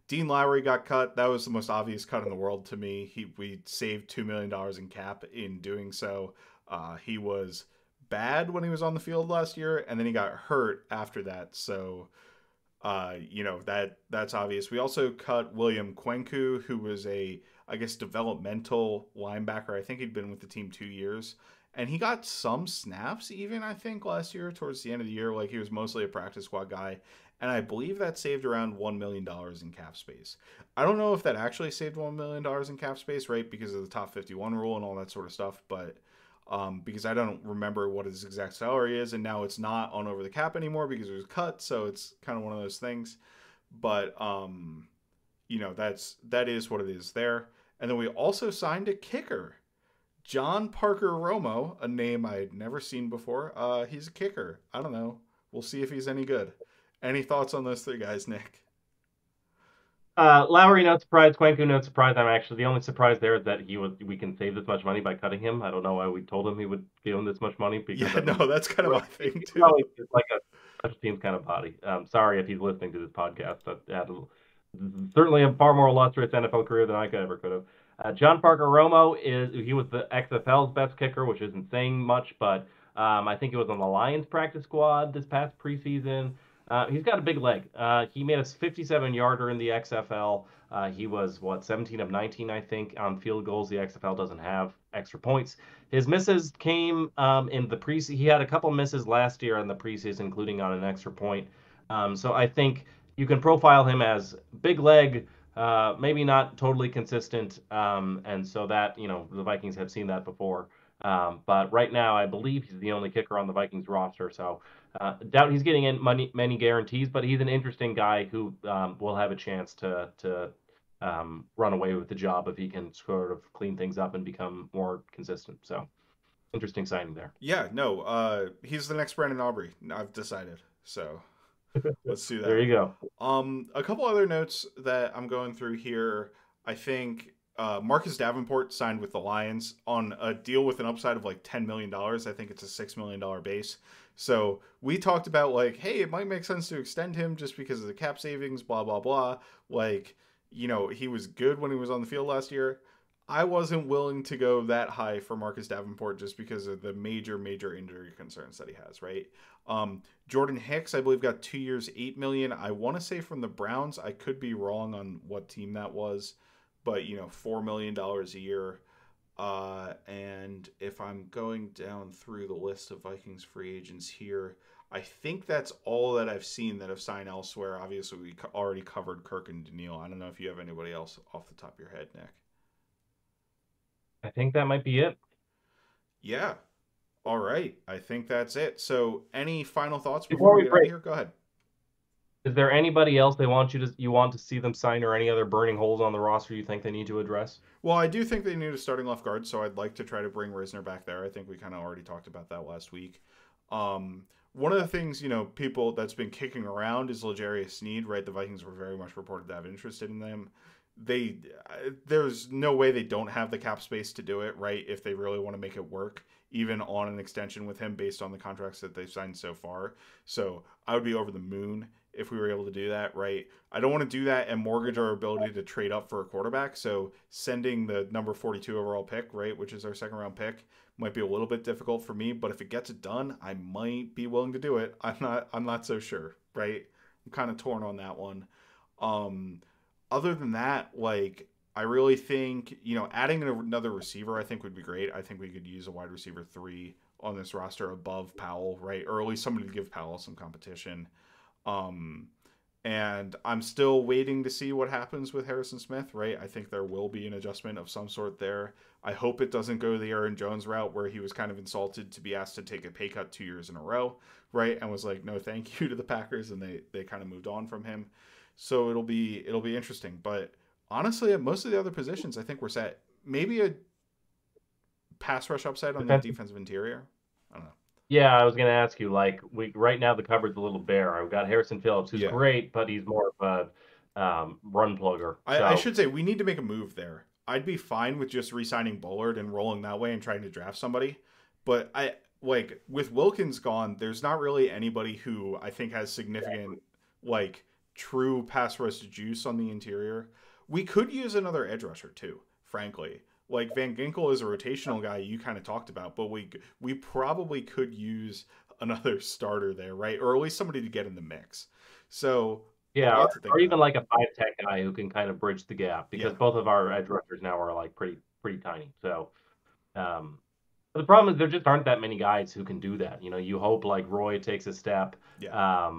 Dean Lowry got cut. That was the most obvious cut in the world to me. We saved $2 million in cap in doing so. He was bad when he was on the field last year, and then he got hurt after that. So, that's obvious. We also cut William Kwenku, who was I guess, developmental linebacker. I think he'd been with the team 2 years. And he got some snaps even, I think, last year towards the end of the year. Like, he was mostly a practice squad guy. And I believe that saved around $1 million in cap space. I don't know if that actually saved $1 million in cap space, right? Because of the top 51 rule and all that sort of stuff. But because I don't remember what his exact salary is. And now it's not on over the cap anymore because it was cut. So it's kind of one of those things. But, that is what it is there. And then we also signed a kicker. John Parker Romo, a name I had never seen before. He's a kicker. I don't know. We'll see if he's any good. Any thoughts on those 3 guys, Nick? Lowry, not surprised. Kwenku, not surprised. I'm actually the only surprise there is that we can save this much money by cutting him. I don't know why we told him he would give him this much money. Because that's kind of my thing too. It's like a special teams kind of body. Sorry if he's listening to this podcast, but certainly a far more illustrious NFL career than I could have. John Parker Romo he was the XFL's best kicker, which isn't saying much, but I think he was on the Lions practice squad this past preseason. He's got a big leg. He made a 57-yarder in the XFL. He was 17 of 19, I think, on field goals. The XFL doesn't have extra points. His misses came in the preseason. He had a couple misses last year in the preseason, including on an extra point. So I think you can profile him as big leg. Maybe not totally consistent, and so that, the Vikings have seen that before. But right now, I believe he's the only kicker on the Vikings roster, so doubt he's getting in many guarantees, but he's an interesting guy who will have a chance to run away with the job if he can sort of clean things up and become more consistent. So, interesting signing there. Yeah, no, he's the next Brandon Aubrey. I've decided, so... Let's do that. There you go. A couple other notes that I'm going through here. I think Marcus Davenport signed with the Lions on a deal with an upside of like $10 million. I think it's a $6 million base. So we talked about like, hey, it might make sense to extend him just because of the cap savings, blah blah blah. Like, he was good when he was on the field last year. I wasn't willing to go that high for Marcus Davenport just because of the major injury concerns that he has, right? Jordan Hicks, I believe, got 2 years, $8 million. I want to say from the Browns. I could be wrong on what team that was, but $4 million a year. And if I'm going down through the list of Vikings free agents here, I think that's all that I've seen that have signed elsewhere. Obviously, we already covered Kirk and Danielle. I don't know if you have anybody else off the top of your head, Nick. I think that might be it. Yeah. All right. I think that's it. So, any final thoughts before Before we we get out of break, here? Go ahead. is there anybody else you want to see them sign, or any other burning holes on the roster you think they need to address? Well, I do think they need a starting left guard, so I'd like to try to bring Risner back there. I think we kind of already talked about that last week. One of the things, people that's been kicking around is L'Jarius Sneed, right? The Vikings were very much reported to have interest in them. There's no way they don't have the cap space to do it, right? If they really want to make it work, even on an extension with him based on the contracts that they've signed so far. So I would be over the moon if we were able to do that, right? I don't want to do that and mortgage our ability to trade up for a quarterback. So sending the number 42 overall pick, right, which is our second round pick, might be a little bit difficult for me. But if it gets it done, I might be willing to do it. I'm not so sure, right? I'm kind of torn on that one. Other than that, like, I really think, adding another receiver, I think would be great. I think we could use a wide receiver 3 on this roster above Powell, right? Or at least somebody to give Powell some competition. And I'm still waiting to see what happens with Harrison Smith, right? I think there will be an adjustment of some sort there. I hope it doesn't go the Aaron Jones route where he was kind of insulted to be asked to take a pay cut 2 years in a row, right? And was like, no, thank you to the Packers, and they kind of moved on from him. So it'll be interesting. But honestly, at most of the other positions, I think we're set. Maybe a pass rush upside on the defensive interior. I don't know. Yeah, I was going to ask you, like, right now the cupboard's a little bare. I've got Harrison Phillips, who's great, but he's more of a run plugger. I should say we need to make a move there. I'd be fine with just re-signing Bullard and rolling that way and trying to draft somebody. But with Wilkins gone, there's not really anybody who I think has significant, true pass rush juice on the interior. We could use another edge rusher too, frankly. Like Van Ginkel is a rotational guy you kind of talked about, but we probably could use another starter there, right? Or at least somebody to get in the mix. So yeah, or even like a 5-tech guy who can kind of bridge the gap, because both of our edge rushers now are like pretty tiny. So the problem is there just aren't that many guys who can do that. You hope like Roy takes a step. Yeah.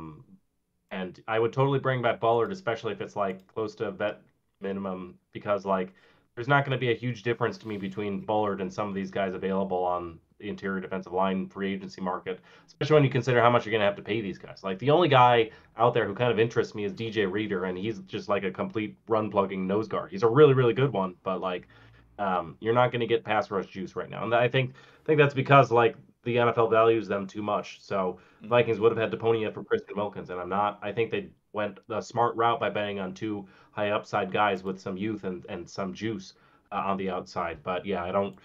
And I would totally bring back Bullard, especially if it's like close to vet minimum, because like there's not going to be a huge difference to me between Bullard and some of these guys available on the interior defensive line free agency market, especially when you consider how much you're going to have to pay these guys. Like the only guy out there who kind of interests me is DJ Reader, and he's just like a complete run plugging nose guard. He's a really, really good one, but like you're not going to get pass rush juice right now. And I think that's because like the NFL values them too much. So Vikings would have had to pony up for Christian Wilkins, and I think they went the smart route by betting on 2 high upside guys with some youth and some juice on the outside. But yeah, I don't.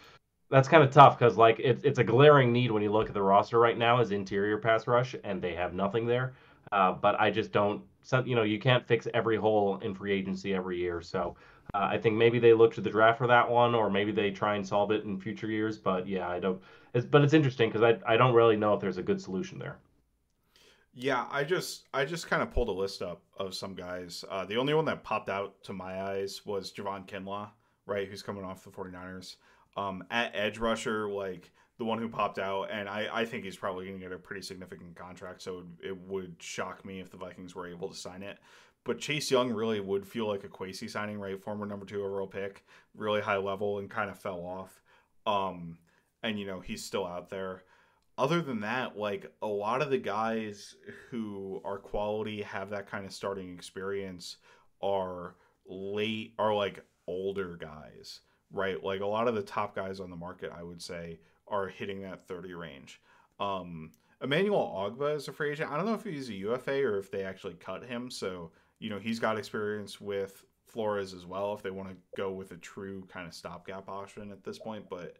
That's kind of tough because like it's a glaring need when you look at the roster right now is interior pass rush, and they have nothing there. But I just don't. So, you can't fix every hole in free agency every year. So I think maybe they look to the draft for that one, or maybe they try and solve it in future years. But yeah, I don't. But it's interesting because I don't really know if there's a good solution there. Yeah, I just kind of pulled a list up of some guys. The only one that popped out to my eyes was Javon Kinlaw, right, who's coming off the 49ers. At edge rusher, like the one who popped out, and I think he's probably going to get a pretty significant contract, so it would shock me if the Vikings were able to sign it. But Chase Young really would feel like a Kwesi signing, right? Former number 2 overall pick, really high level, and kind of fell off. And he's still out there. Other than that, like a lot of the guys who are quality, have that kind of starting experience, are like older guys, right? Like a lot of the top guys on the market, I would say, are hitting that 30 range. Emmanuel Ogba is a free agent. I don't know if he's a UFA or if they actually cut him. So, he's got experience with Flores as well if they want to go with a true kind of stopgap option at this point. But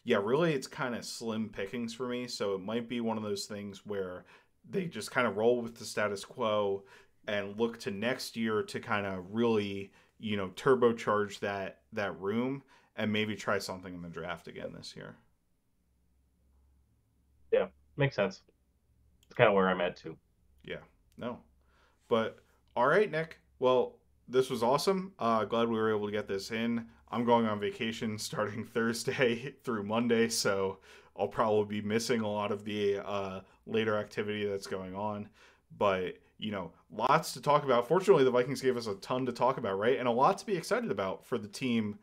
yeah, really it's kind of slim pickings for me. So it might be one of those things where they just kind of roll with the status quo and look to next year to kind of really, turbocharge that room and maybe try something in the draft again this year. Yeah, makes sense. It's kind of where I'm at too. Yeah, no. But all right, Nick. Well, this was awesome. Glad we were able to get this in. I'm going on vacation starting Thursday through Monday, so I'll probably be missing a lot of the later activity that's going on. But, lots to talk about. Fortunately, the Vikings gave us a ton to talk about, right? And a lot to be excited about for the team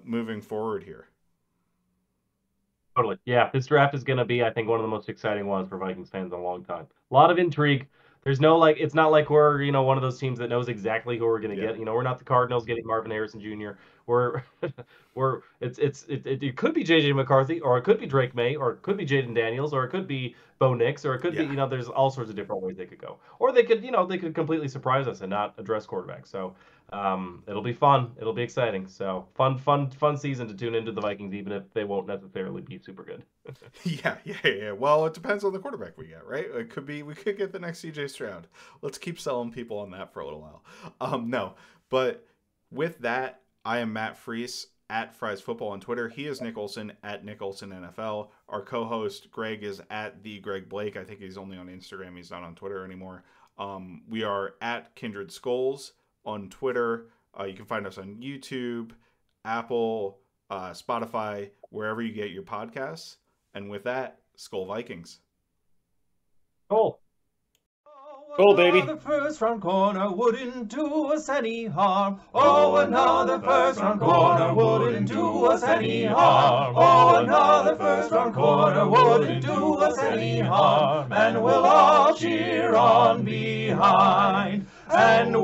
moving forward here. Totally. Yeah, this draft is going to be, I think, one of the most exciting ones for Vikings fans in a long time. A lot of intrigue. There's no, it's not like we're, one of those teams that knows exactly who we're going to get. We're not the Cardinals getting Marvin Harrison Jr. It could be JJ McCarthy, or it could be Drake May, or it could be Jaden Daniels, or it could be Bo Nix, or it could be, there's all sorts of different ways they could go. Or they could completely surprise us and not address quarterback. So it'll be fun. It'll be exciting. So fun season to tune into the Vikings, even if they won't necessarily be super good. Yeah. Well, it depends on the quarterback we get, right? We could get the next CJ Stroud. Let's keep selling people on that for a little while. No, but with that, I am Matt Freese at Fries Football on Twitter. He is Nick Olson at Nick Olson NFL. Our co-host Greg is at the Gregg Blake. I think he's only on Instagram. He's not on Twitter anymore. We are at Kindred Skulls on Twitter. You can find us on YouTube, Apple, Spotify, wherever you get your podcasts. And with that, Skull Vikings. Cool. Cool, baby. The first round corner wouldn't do us any harm. Oh, another first round corner wouldn't do us any harm. Oh, another first round corner wouldn't do us any harm. And we'll all cheer on behind. And